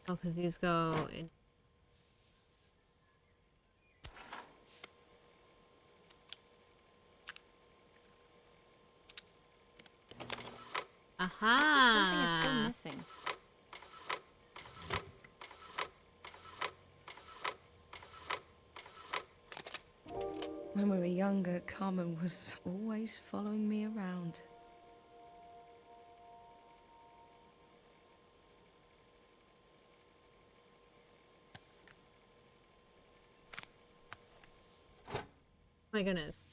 Oh, because these go in. Something is still Aha! missing. When we were younger, Carmen was always following me around. My goodness.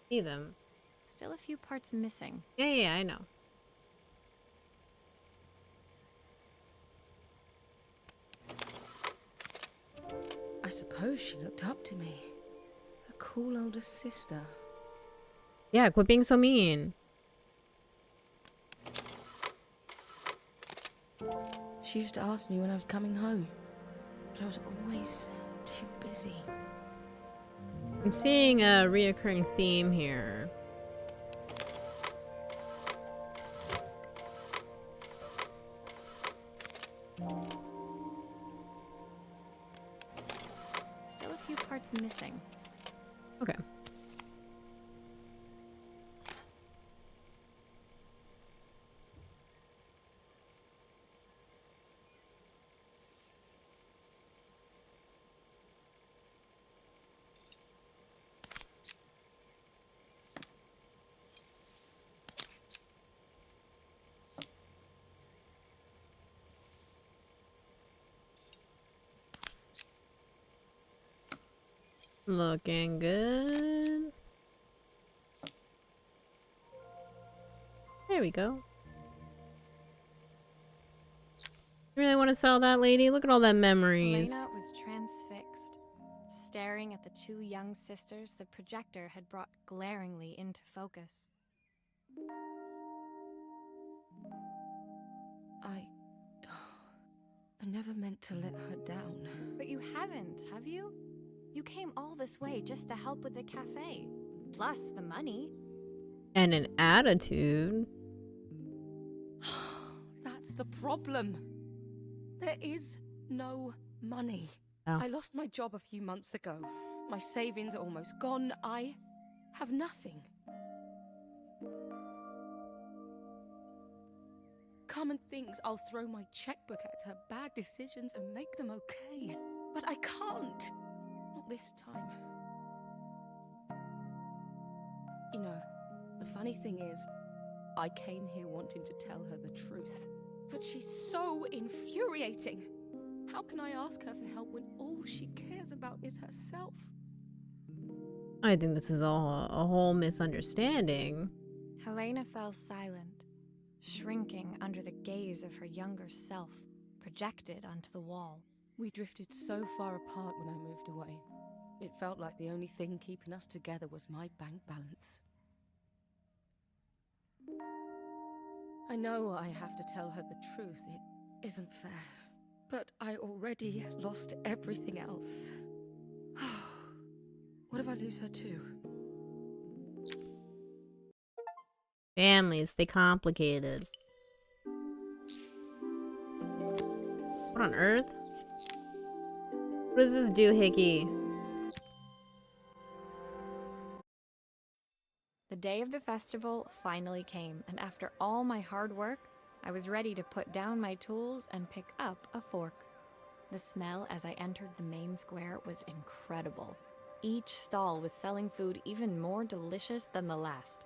See them. Still a few parts missing. Yeah, I know. I suppose she looked up to me. A cool older sister. Yeah, quit being so mean. She used to ask me when I was coming home, but I was always too busy. I'm seeing a reoccurring theme here. Still a few parts missing. Okay. Looking good. There we go. You really want to sell that, lady? Look at all that memories. Helena was transfixed, staring at the two young sisters the projector had brought glaringly into focus. I never meant to let her down. But you haven't, have you? You came all this way just to help with the cafe. Plus the money. And an attitude. That's the problem. There is no money. Oh. I lost my job a few months ago. My savings are almost gone. I have nothing. Carmen thinks I'll throw my checkbook at her bad decisions and make them okay. But I can't. Not this time. You know, the funny thing is, I came here wanting to tell her the truth. But she's so infuriating. How can I ask her for help when all she cares about is herself? I think this is all a whole misunderstanding. Helena fell silent, shrinking under the gaze of her younger self, projected onto the wall. We drifted so far apart when I moved away. It felt like the only thing keeping us together was my bank balance. I know I have to tell her the truth. It isn't fair. But I already lost everything else. What if I lose her too? Families, they complicated. What on earth? What does this do, Hickey? The day of the festival finally came, and after all my hard work, I was ready to put down my tools and pick up a fork. The smell as I entered the main square was incredible. Each stall was selling food even more delicious than the last.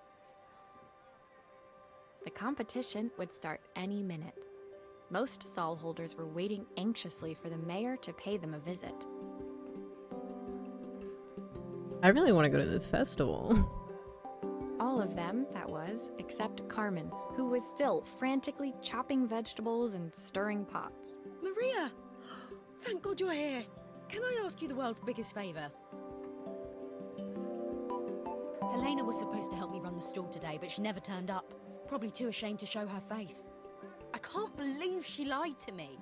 The competition would start any minute. Most stall holders were waiting anxiously for the mayor to pay them a visit. I really want to go to this festival. All of them, that was, except Carmen, who was still frantically chopping vegetables and stirring pots. Maria! Thank God you're here. Can I ask you the world's biggest favour? Helena was supposed to help me run the stall today, but she never turned up. Probably too ashamed to show her face. I can't believe she lied to me.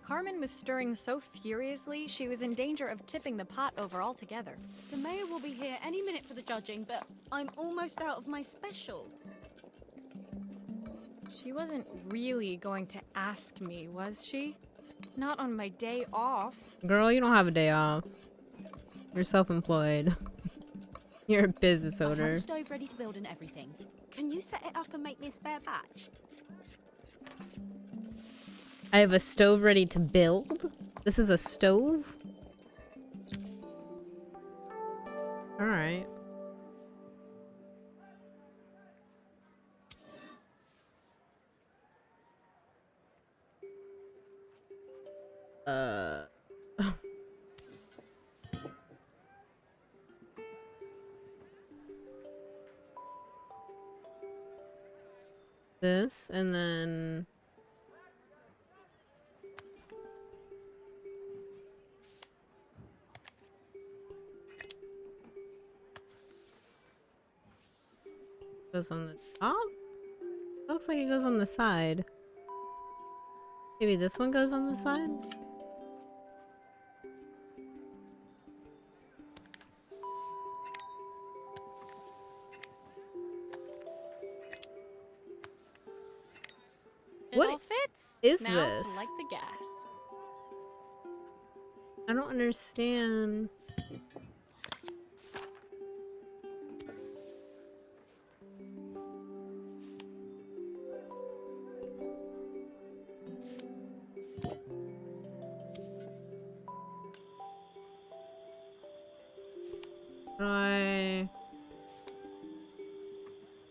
Carmen was stirring so furiously, she was in danger of tipping the pot over altogether. The mayor will be here any minute for the judging, but I'm almost out of my special. She wasn't really going to ask me, was she? Not on my day off. Girl, you don't have a day off. You're self-employed. You're a business I have owner. a stove ready to build and everything. Can you set it up and make me a spare batch? I have a stove ready to build. This is a stove? Alright. Uh. This, and then... goes on the top? Looks like it goes on the side. Maybe this one goes on the side? It What all fits. is Now this? to light the gas. I don't understand.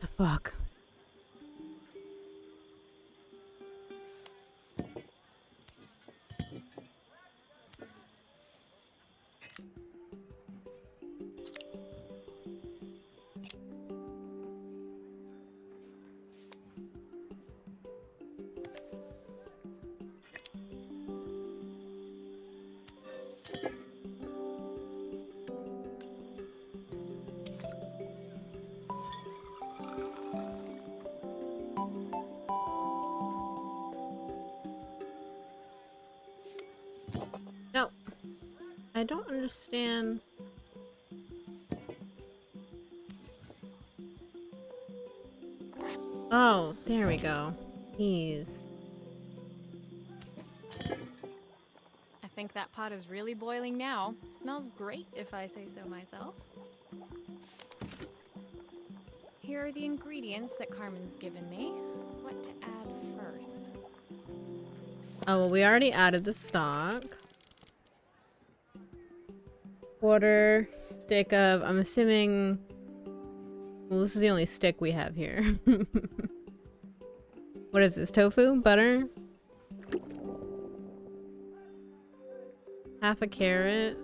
The fuck? No. I don't understand. Oh, there we go. Ease. I think that pot is really boiling now. Smells great if I say so myself. Here are the ingredients that Carmen's given me. What to add first? Oh, well, we already added the stock. Quarter stick of, I'm assuming, well, this is the only stick we have here. What is this, tofu? Butter? Half a carrot.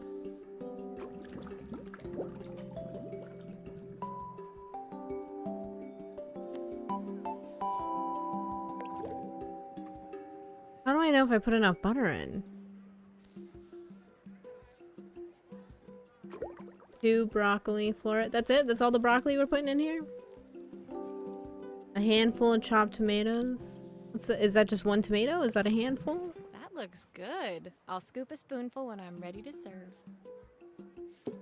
How do I know if I put enough butter in? 2 broccoli florets. That's it? That's all the broccoli we're putting in here? A handful of chopped tomatoes. Is that just 1 tomato? Is that a handful? That looks good. I'll scoop a spoonful when I'm ready to serve. I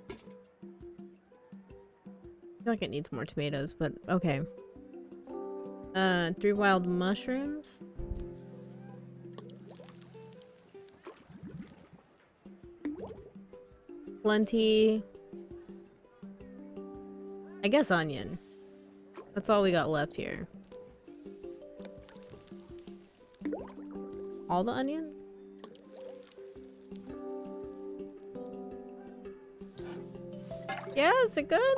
feel like it needs more tomatoes, but okay. 3 wild mushrooms. Plenty. I guess onion. That's all we got left here. All the onion? Yeah, is it good?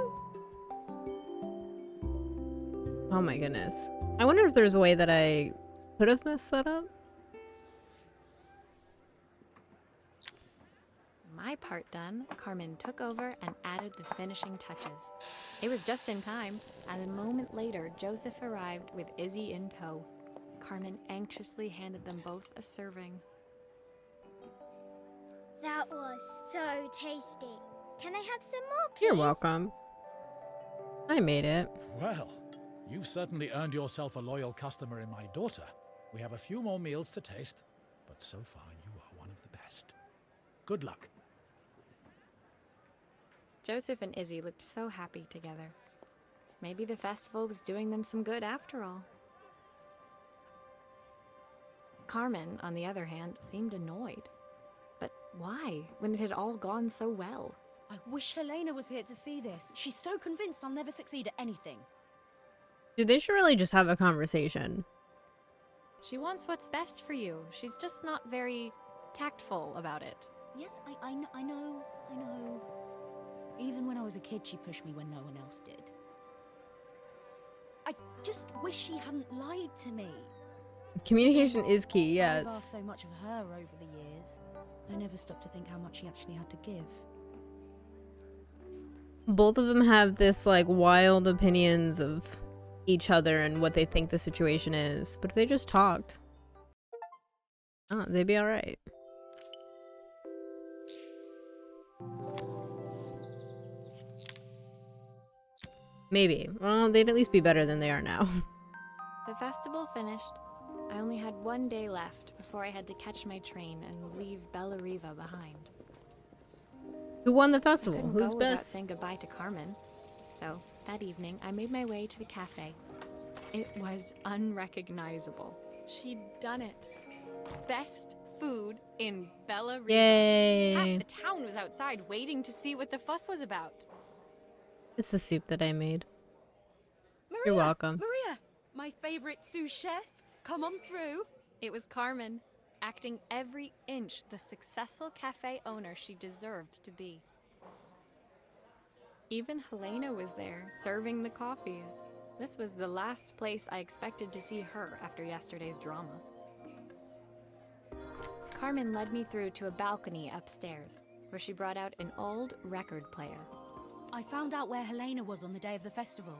Oh my goodness. I wonder if there's a way that I could have messed that up. My part done, Carmen took over and added the finishing touches. It was just in time, as a moment later, Joseph arrived with Izzy in tow. Carmen anxiously handed them both a serving. That was so tasty. Can I have some more, please? You're welcome. I made it. Well, you've certainly earned yourself a loyal customer in my daughter. We have a few more meals to taste, but so far you are one of the best. Good luck. Joseph and Izzy looked so happy together. Maybe the festival was doing them some good after all. Carmen, on the other hand, seemed annoyed. But why, when it had all gone so well? I wish Helena was here to see this. She's so convinced I'll never succeed at anything. Dude, they should really just have a conversation. She wants what's best for you. She's just not very tactful about it. Yes, I know. Even when I was a kid, she pushed me when no one else did. I just wish she hadn't lied to me. Communication is key, I've asked yes. so much of her over the years. I never stopped to think how much she actually had to give. Both of them have this like wild opinions of each other and what they think the situation is. But if they just talked, oh, they'd be alright. Maybe. Well, they'd at least be better than they are now. The festival finished. I only had one day left before I had to catch my train and leave Bella Riva behind. Who won the I festival? couldn't Who's go without best? saying goodbye to Carmen. So, that evening, I made my way to the cafe. It was unrecognizable. She'd done it. Best food in Bella Riva. Half Yay! the town was outside waiting to see what the fuss was about. It's the soup that I made. Maria! You're welcome. Maria! My favorite sous chef! Come on through! It was Carmen, acting every inch the successful cafe owner she deserved to be. Even Helena was there, serving the coffees. This was the last place I expected to see her after yesterday's drama. Carmen led me through to a balcony upstairs, where she brought out an old record player. I found out where Helena was on the day of the festival.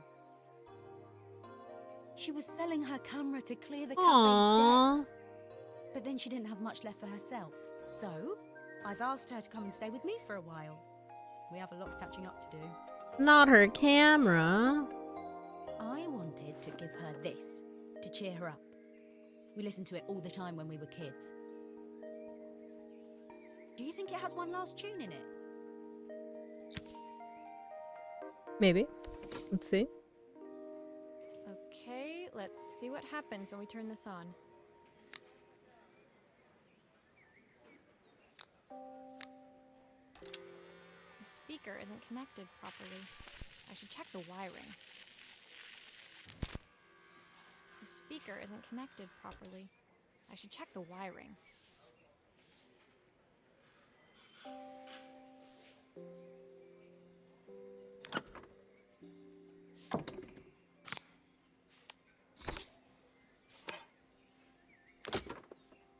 She was selling her camera to clear the Aww. cafe's debts. But then she didn't have much left for herself. So, I've asked her to come and stay with me for a while. We have a lot of catching up to do. Not her camera. I wanted to give her this, to cheer her up. We listened to it all the time when we were kids. Do you think it has one last tune in it? Maybe. Let's see. Okay, let's see what happens when we turn this on. The speaker isn't connected properly. I should check the wiring. The speaker isn't connected properly. I should check the wiring.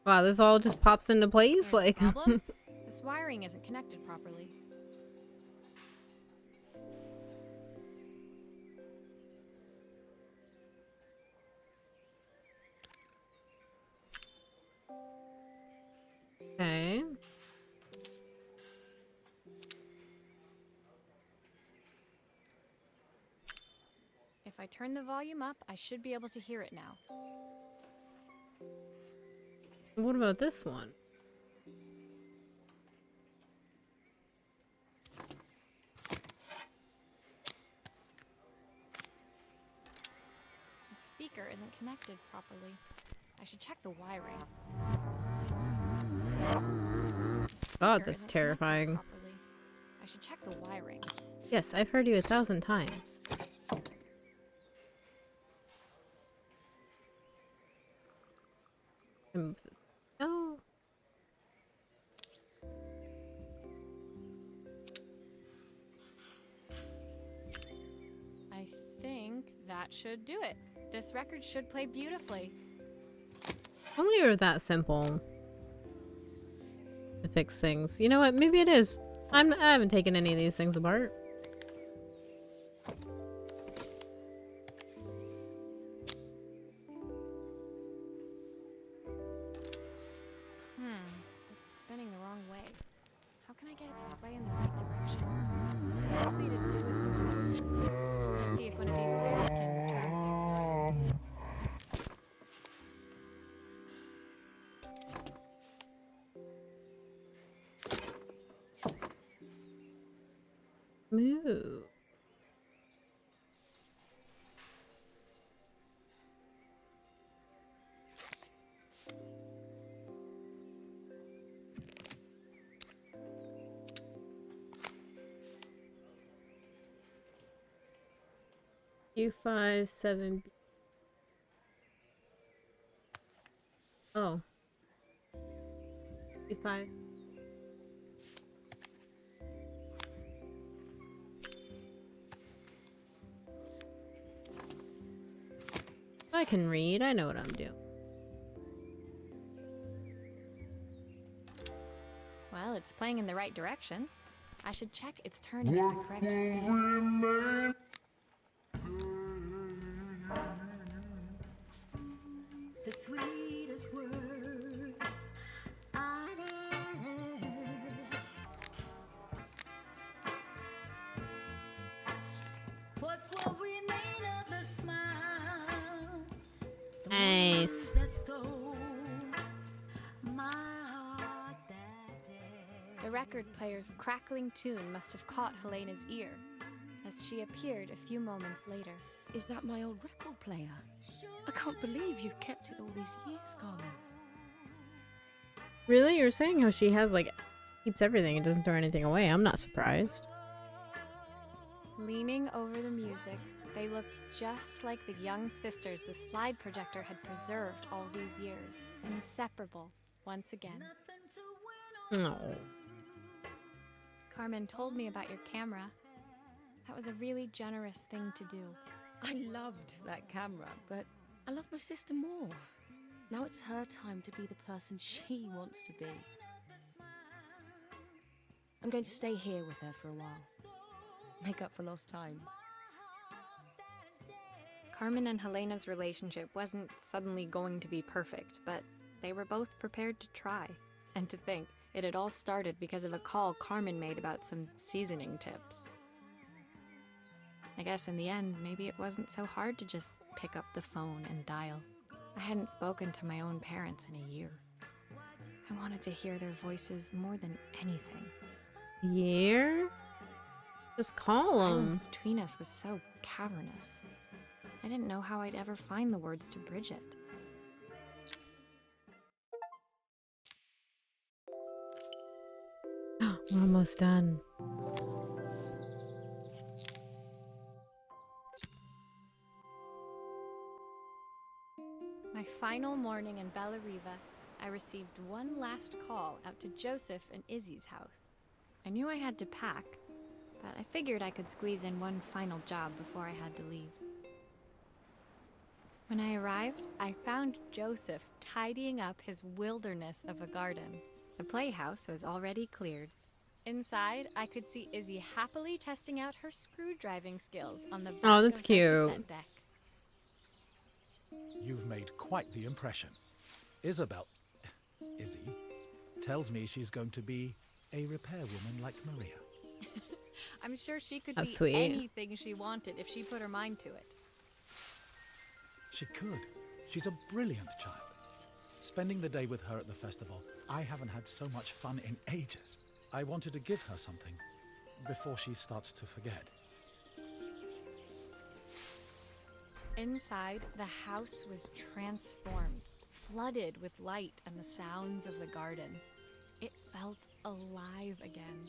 Wow, this all just pops into place? There's a Like, problem? This wiring isn't connected properly. okay. If I turn the volume up, I should be able to hear it now. What about this one? The speaker isn't connected properly. I should check the wiring. The God, speaker that's isn't connected terrifying. properly. I should check the wiring. Yes, I've heard you 1,000 times. Oh. I think that should do it. This record should play beautifully. Only you're that simple to fix things. You know what? Maybe it is. I haven't taken any of these things apart. It's spinning the wrong way. How can I get it to play in the right direction? The best way to do it the Let's see if one of these spheres can turn things. Move. U57B. Oh. U5. I can read. I know what I'm doing. it's playing in the right direction. I should check it's turning at the correct speed. The sweetest words I heard. What will remain of the smiles? Nice. That stole my heart that day. The record player's crackling tune must have caught Helena's ear, as she appeared a few moments later. Is that my old record player? I can't believe you've kept it all these years, Carmen. Really? You're saying how she has, like, keeps everything and doesn't throw anything away. I'm not surprised. Leaning over the music, they looked just like the young sisters the slide projector had preserved all these years. Inseparable, once again. No. Carmen told me about your camera. That was a really generous thing to do. I loved that camera, but I love my sister more. Now it's her time to be the person she wants to be. I'm going to stay here with her for a while. Make up for lost time. Carmen and Helena's relationship wasn't suddenly going to be perfect, but they were both prepared to try. And to think, it had all started because of a call Carmen made about some seasoning tips. I guess in the end, maybe it wasn't so hard to just pick up the phone and dial. I hadn't spoken to my own parents in a year. I wanted to hear their voices more than anything. Year? Just call Silence them. between us was so cavernous. I didn't know how I'd ever find the words to bridge it. We're almost done. My final morning in Bella Riva, I received one last call out to Joseph and Izzy's house. I knew I had to pack, but I figured I could squeeze in one final job before I had to leave. When I arrived, I found Joseph tidying up his wilderness of a garden. The playhouse was already cleared. Inside, I could see Izzy happily testing out her screw-driving skills on the back Oh, that's of her cute. cassette deck. You've made quite the impression. Izzy, tells me she's going to be a repairwoman like Maria. I'm sure she could How be sweet. anything she wanted if she put her mind to it. She could. She's a brilliant child. Spending the day with her at the festival, I haven't had so much fun in ages. I wanted to give her something before she starts to forget. Inside, the house was transformed, flooded with light and the sounds of the garden. It felt alive again.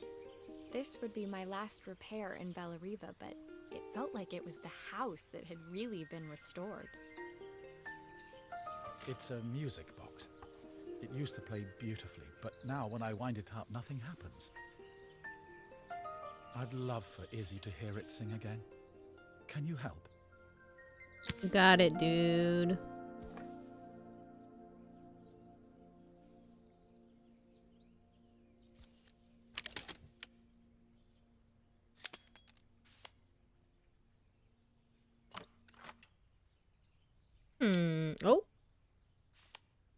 This would be my last repair in Bella Riva, but it felt like it was the house that had really been restored. It's a music box. It used to play beautifully, but now when I wind it up, nothing happens. I'd love for Izzy to hear it sing again. Can you help? Got it, dude. Oh.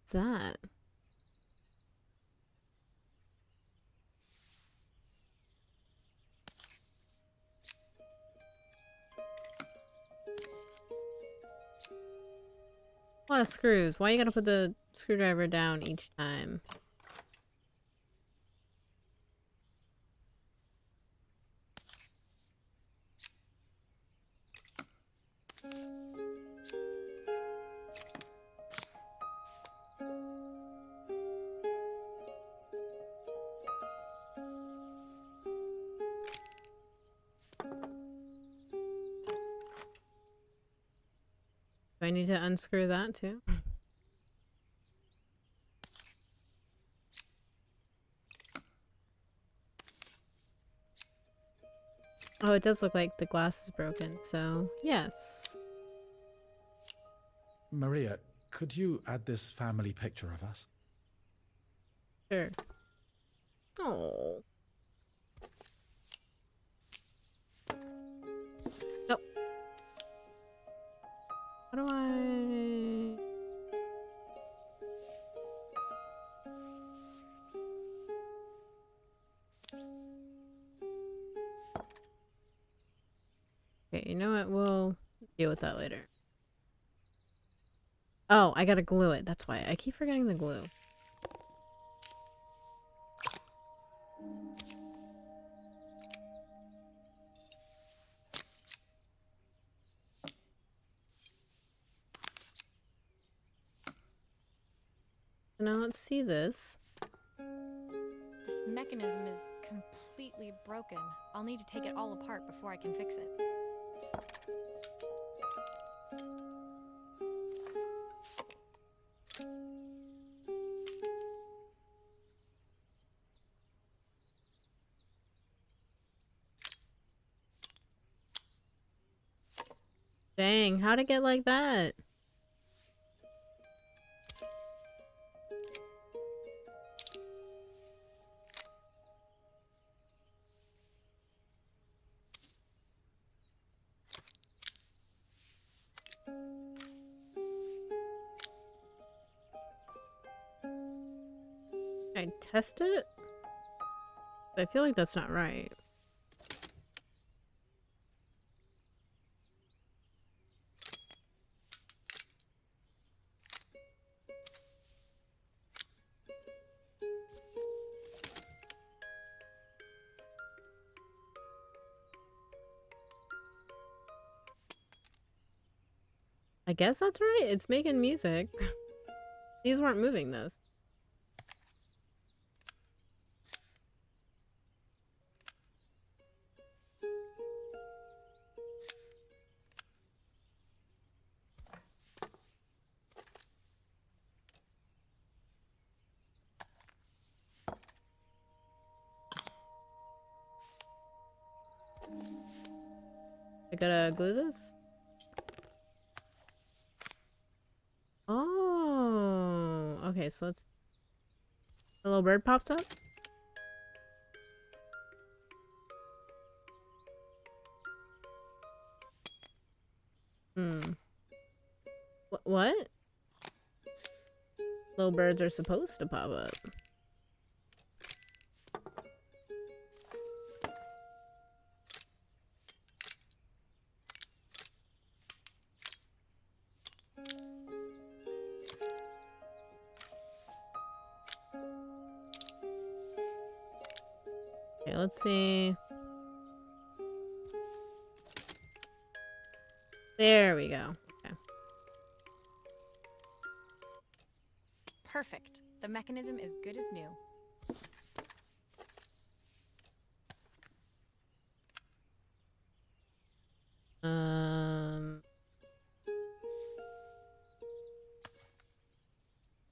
What's that? A lot of screws. Why you gotta put the screwdriver down each time? Do I need to unscrew that too? Oh, it does look like the glass is broken, so yes. Maria, could you add this family picture of us? Sure. Oh. Nope. How do I... Okay, you know what? We'll deal with that later. Oh, I gotta glue it. That's why. I keep forgetting the glue. Now let's see this. This mechanism is completely broken. I'll need to take it all apart before I can fix it. Dang, how'd it get like that? Can I test it? I feel like that's not right. I guess that's right. It's making music. These weren't moving this. I gotta glue this? Oh, okay, so let's... A little bird pops up? Hmm. What? Little birds are supposed to pop up. Okay, let's see. There we go. Okay. Perfect. The mechanism is good as new.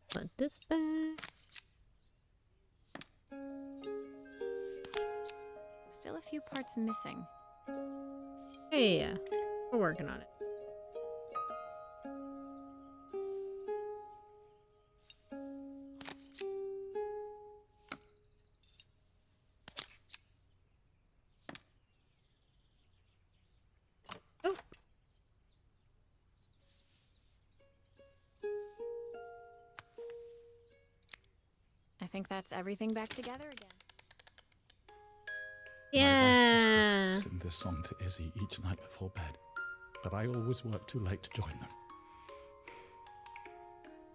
Put this back. Still a few parts missing. Hey, yeah. We're working on it. Oh. I think that's everything back together again. Yeah. My wife used to sing this song to Izzy each night before bed, but I always worked too late to join them.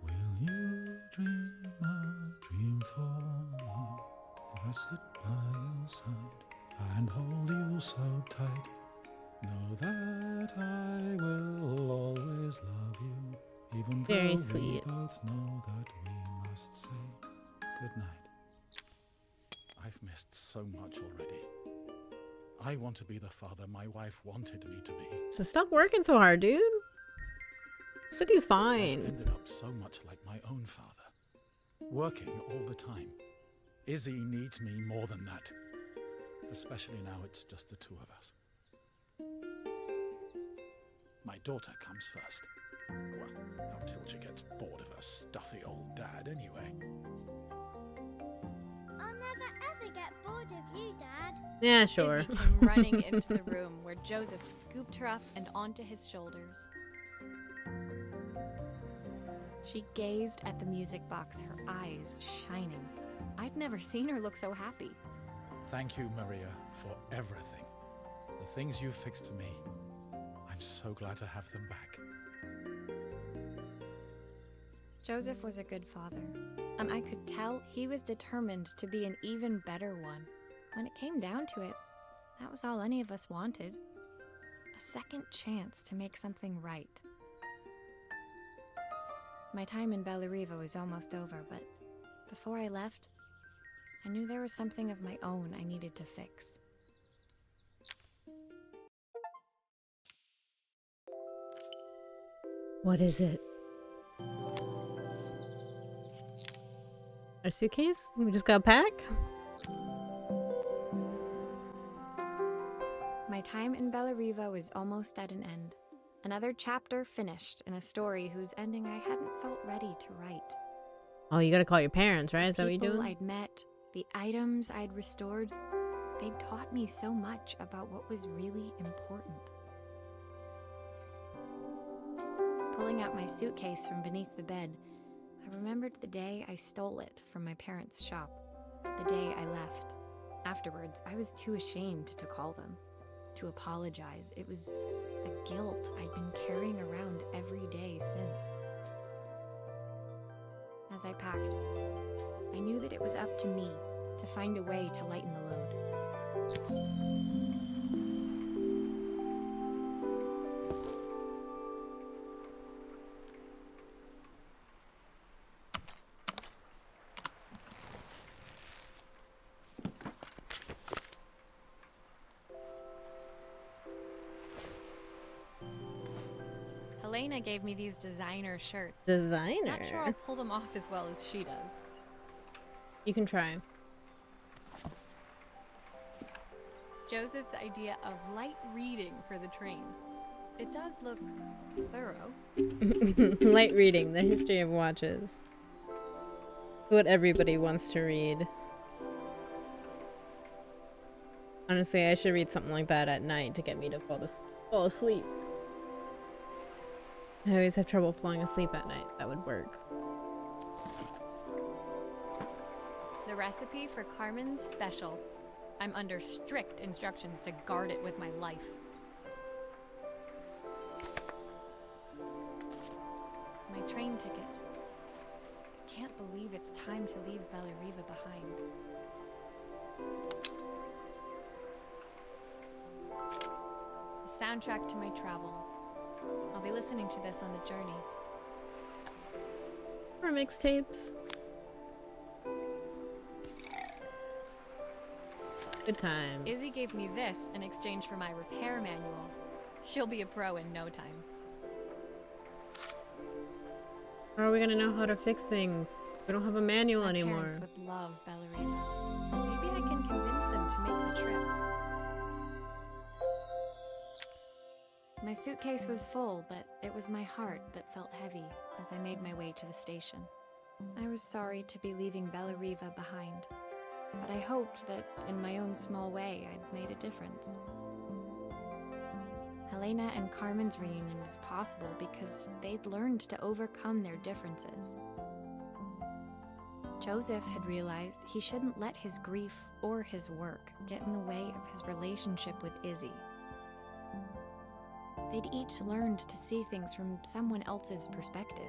Will you dream a dream for me if I sit by your side and hold you so tight? Know that I will always love you, even Very though sweet. we both know that we must say goodnight. I've missed so much already. I want to be the father my wife wanted me to be. So stop working so hard, dude. City's I've fine. ended up so much like my own father, working all the time. Izzy needs me more than that, especially now it's just the two of us. My daughter comes first. Well, until she gets bored of her stuffy old dad anyway. I'm never ever get bored of you, Dad. Yeah, sure. Izzy came running into the room where Joseph scooped her up and onto his shoulders. She gazed at the music box, her eyes shining. I'd never seen her look so happy. Thank you, Maria, for everything. The things you fixed for me. I'm so glad to have them back. Joseph was a good father, and I could tell he was determined to be an even better one. When it came down to it, that was all any of us wanted. A second chance to make something right. My time in Bellariva was almost over, but before I left, I knew there was something of my own I needed to fix. What is it? Our suitcase? We just got pack? My time in Bellariva was almost at an end. Another chapter finished in a story whose ending I hadn't felt ready to write. Oh, you gotta call your parents, right? Is that what People you're doing? I'd met, the items I'd restored, they'd taught me so much about what was really important. Pulling out my suitcase from beneath the bed, I remembered the day I stole it from my parents' shop, the day I left. Afterwards, I was too ashamed to call them, to apologize. It was a guilt I'd been carrying around every day since. As I packed, I knew that it was up to me to find a way to lighten the load. Helena gave me these designer shirts. Designer? Not sure I'll pull them off as well as she does. You can try. Joseph's idea of light reading for the train. It does look thorough. Light reading, the history of watches. What everybody wants to read. Honestly, I should read something like that at night to get me to fall asleep. I always have trouble falling asleep at night. That would work. The recipe for Carmen's special. I'm under strict instructions to guard it with my life. My train ticket. Can't believe it's time to leave Bellariva behind. The soundtrack to my travels. I'll be listening to this on the journey. Or mixtapes. Good time. Izzy gave me this in exchange for my repair manual. She'll be a pro in no time. How are we gonna know how to fix things? We don't have a manual My anymore. parents would love Bellariva. Maybe I can convince them to make the trip. My suitcase was full, but it was my heart that felt heavy as I made my way to the station. I was sorry to be leaving Bellariva behind, but I hoped that in my own small way I'd made a difference. Helena and Carmen's reunion was possible because they'd learned to overcome their differences. Joseph had realized he shouldn't let his grief or his work get in the way of his relationship with Izzy. They'd each learned to see things from someone else's perspective.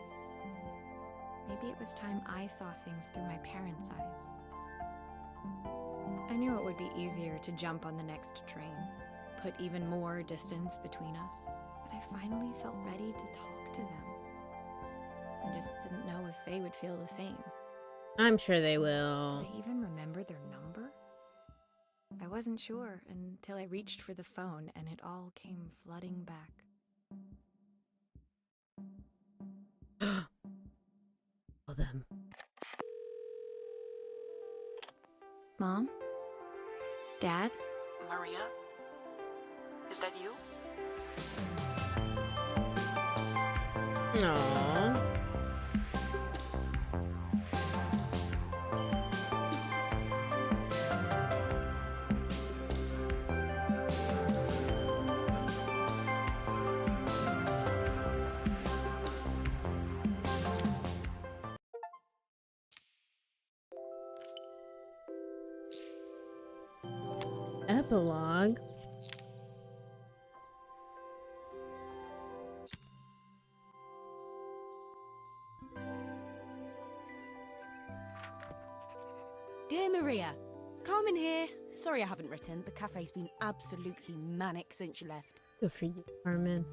Maybe it was time I saw things through my parents' eyes. I knew it would be easier to jump on the next train, put even more distance between us, but I finally felt ready to talk to them. I just didn't know if they would feel the same. I'm sure they will. Did I even remember their number? I wasn't sure until I reached for the phone and it all came flooding back. Call them. Mom? Dad? Maria? Is that you? Aww. I Epilogue. Dear Maria, Carmen here. Sorry I haven't written. The cafe's been absolutely manic since you left. Good for you, Carmen.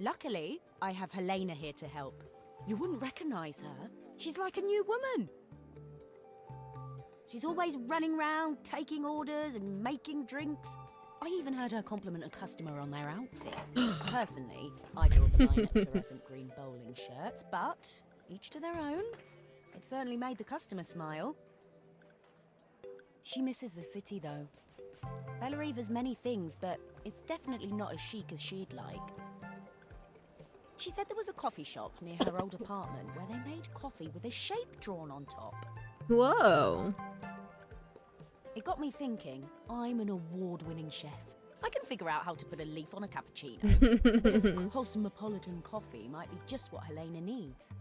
Luckily, I have Helena here to help. You wouldn't recognize her. She's like a new woman. She's always running around, taking orders and making drinks. I even heard her compliment a customer on their outfit. Personally, I draw the line at fluorescent green bowling shirts, but each to their own. It certainly made the customer smile. She misses the city, though. Bellariva's many things, but it's definitely not as chic as she'd like. She said there was a coffee shop near her old apartment where they made coffee with a shape drawn on top. Whoa. It got me thinking, I'm an award-winning chef. I can figure out how to put a leaf on a cappuccino. A bit of cosmopolitan coffee might be just what Helena needs.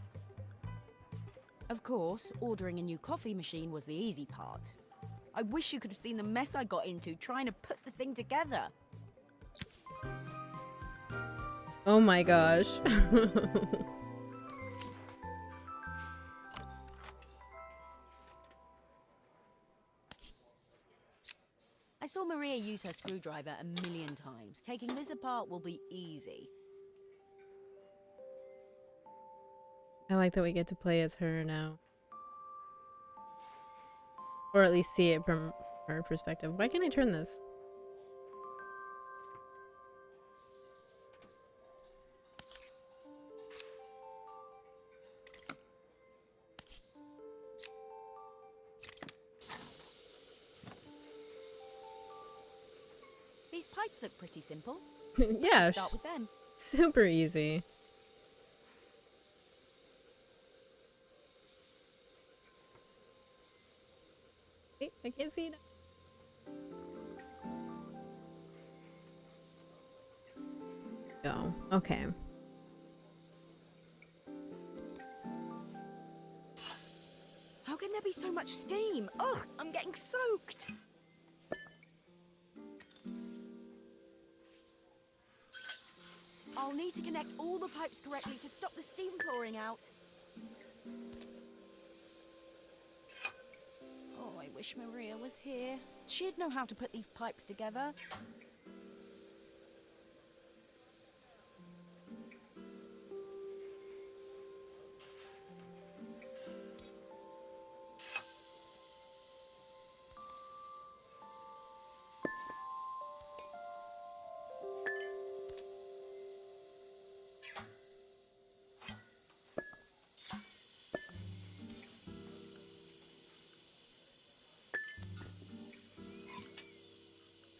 Of course, ordering a new coffee machine was the easy part. I wish you could have seen the mess I got into trying to put the thing together. Oh my gosh. I saw Maria use her screwdriver a million times. Taking this apart will be easy. I like that we get to play as her now. Or at least see it from her perspective. Why can't I turn this? These pipes look pretty simple. Yeah, Let's start with them. super easy. Wait, I can't see it. Oh, okay. How can there be so much steam? Ugh, I'm getting soaked. I'll need to connect all the pipes correctly to stop the steam pouring out. Oh, I wish Maria was here. She'd know how to put these pipes together.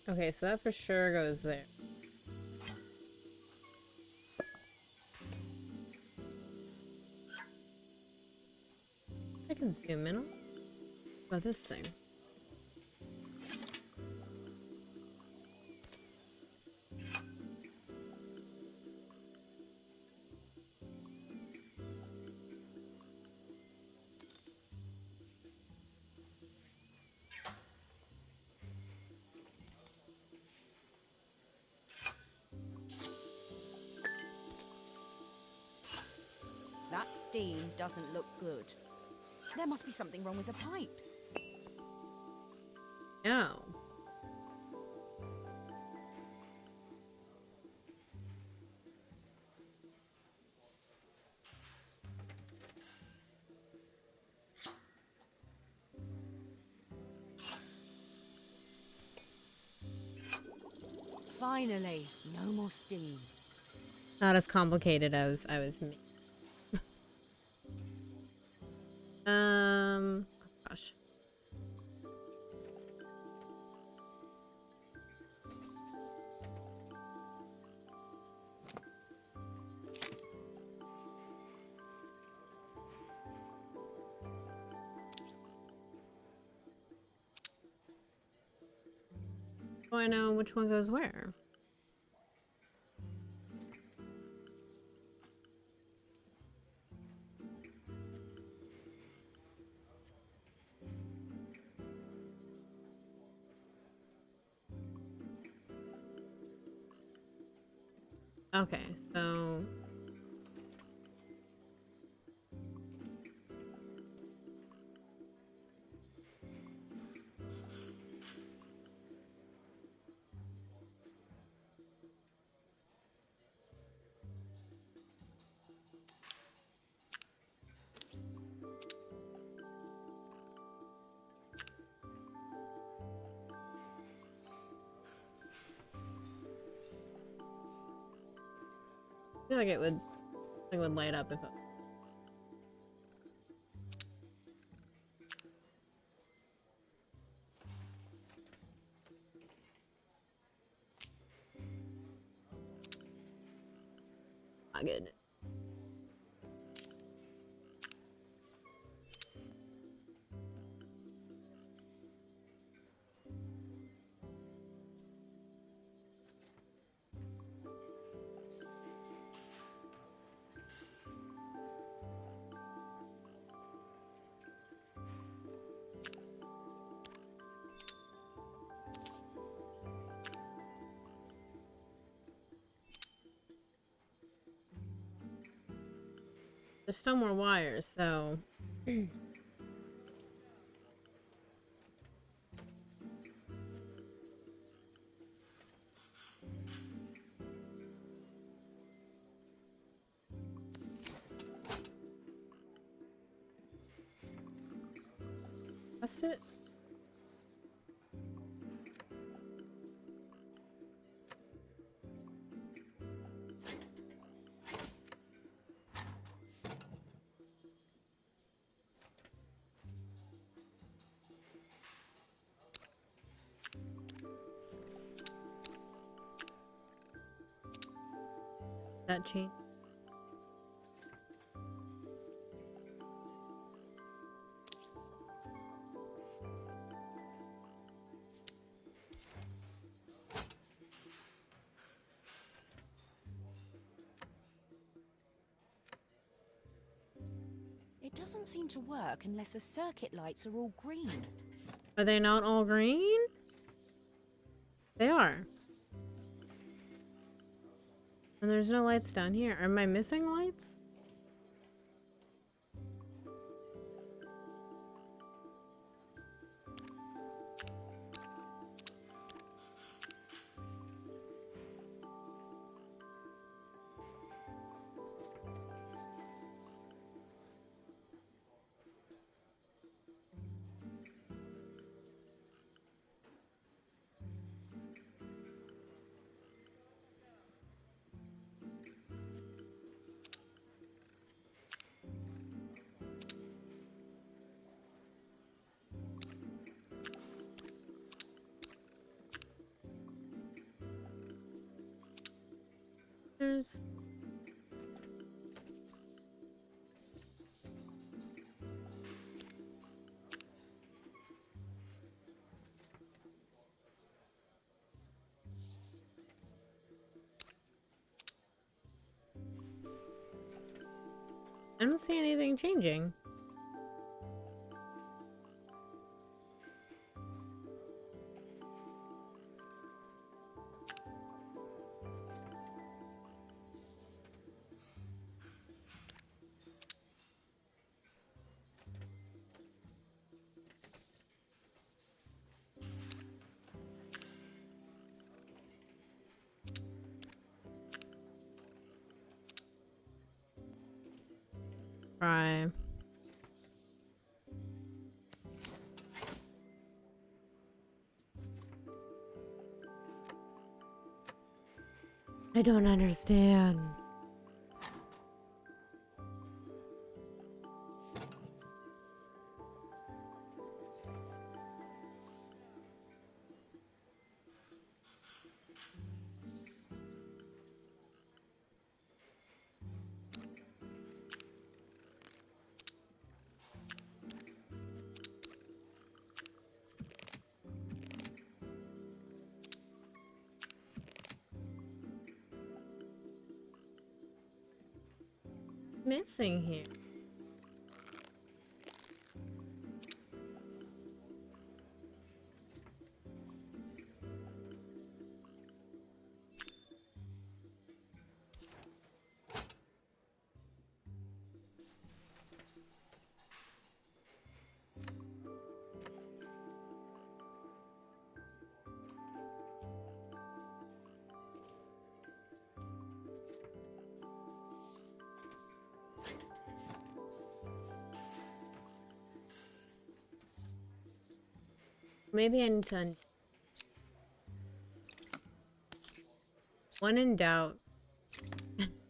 Okay, so that for sure goes there. I can zoom in on about this thing. That steam doesn't look good. There must be something wrong with the pipes. No. Finally, no more steam. Not as complicated as I was making. Oh gosh. Do I know which one goes where? Okay, so I feel like it would light up if it. Not good. There's still more wires, so test it. That change. It doesn't seem to work unless the circuit lights are all green. Are they not all green? They are. And there's no lights down here. Am I missing lights? There's... I don't see anything changing. Try. I don't understand. Missing here. Maybe I need to when in doubt,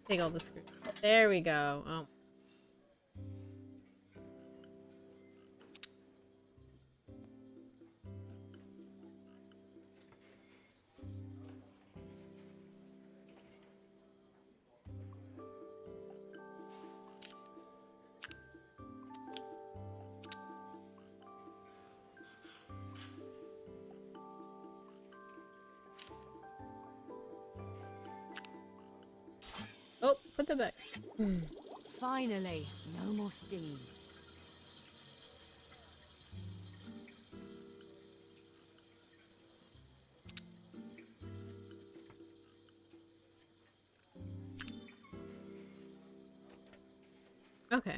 take all the screws. There we go. Oh. Oh, put that back. Finally, no more steam. Okay.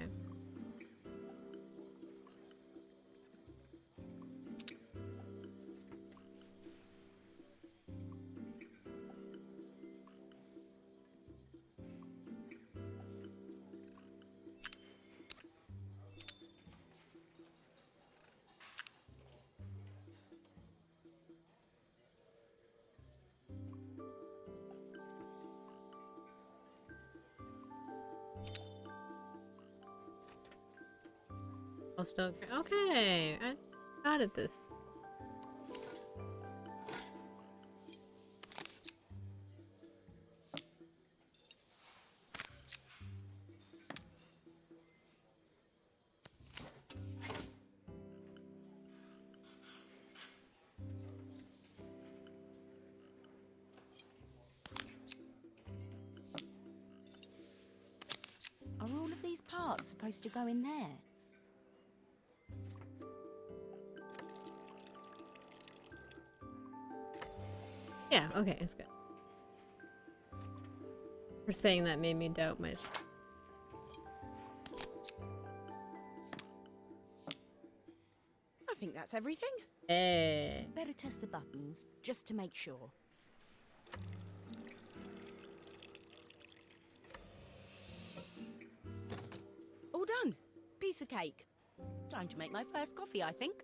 I'll still okay. I got it this. Are all of these parts supposed to go in there? Yeah, okay, it's good. For saying that made me doubt myself. I think that's everything. Hey. Better test the buttons, just to make sure. All done. Piece of cake. Time to make my first coffee, I think.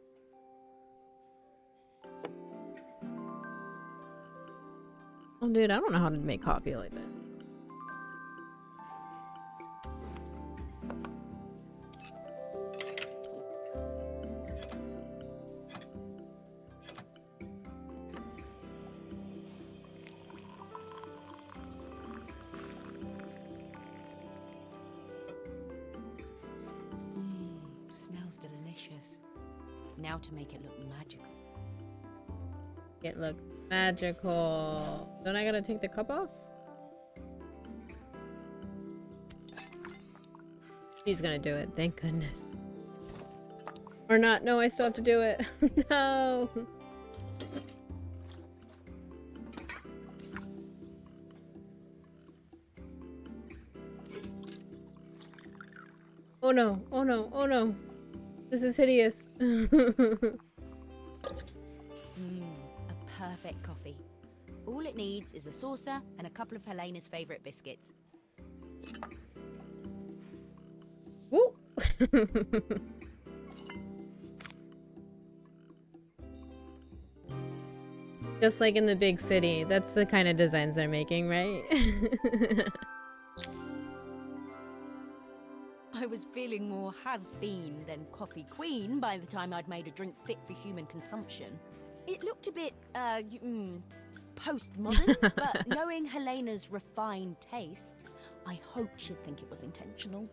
Oh, dude, I don't know how to make coffee like that. Smells delicious. Now to make it look magical. It look magical. Don't I gotta take the cup off? She's gonna do it, thank goodness. Or not, no, I still have to do it. No. Oh no, oh no, oh no. This is hideous. A perfect coffee. All it needs is a saucer and a couple of Helena's favourite biscuits. Woo! Just like in the big city. That's the kind of designs they're making, right? I was feeling more has-been than coffee queen by the time I'd made a drink fit for human consumption. It looked a bit, postmodern, but knowing Helena's refined tastes, I hope she'd think it was intentional.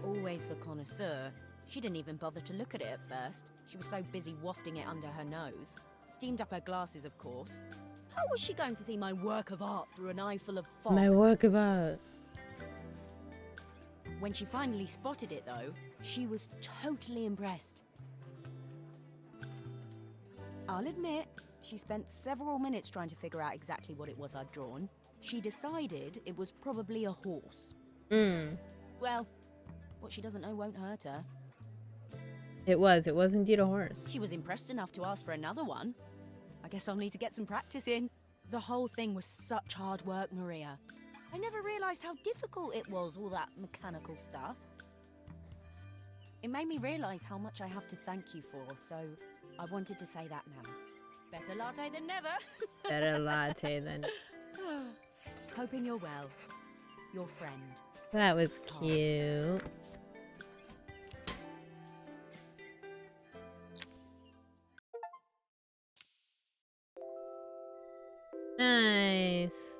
Always the connoisseur. She didn't even bother to look at it at first. She was so busy wafting it under her nose. Steamed up her glasses, of course. How was she going to see my work of art through an eye full of fog? My work of art. When she finally spotted it, though, she was totally impressed. I'll admit, she spent several minutes trying to figure out exactly what it was I'd drawn. She decided it was probably a horse. Well, what she doesn't know won't hurt her. It was indeed a horse. She was impressed enough to ask for another one. I guess I'll need to get some practice in. The whole thing was such hard work, Maria. I never realised how difficult it was, all that mechanical stuff. It made me realise how much I have to thank you for, so I wanted to say that now. Better latte than never. Better latte than. Hoping you're well. Your friend. That was cute.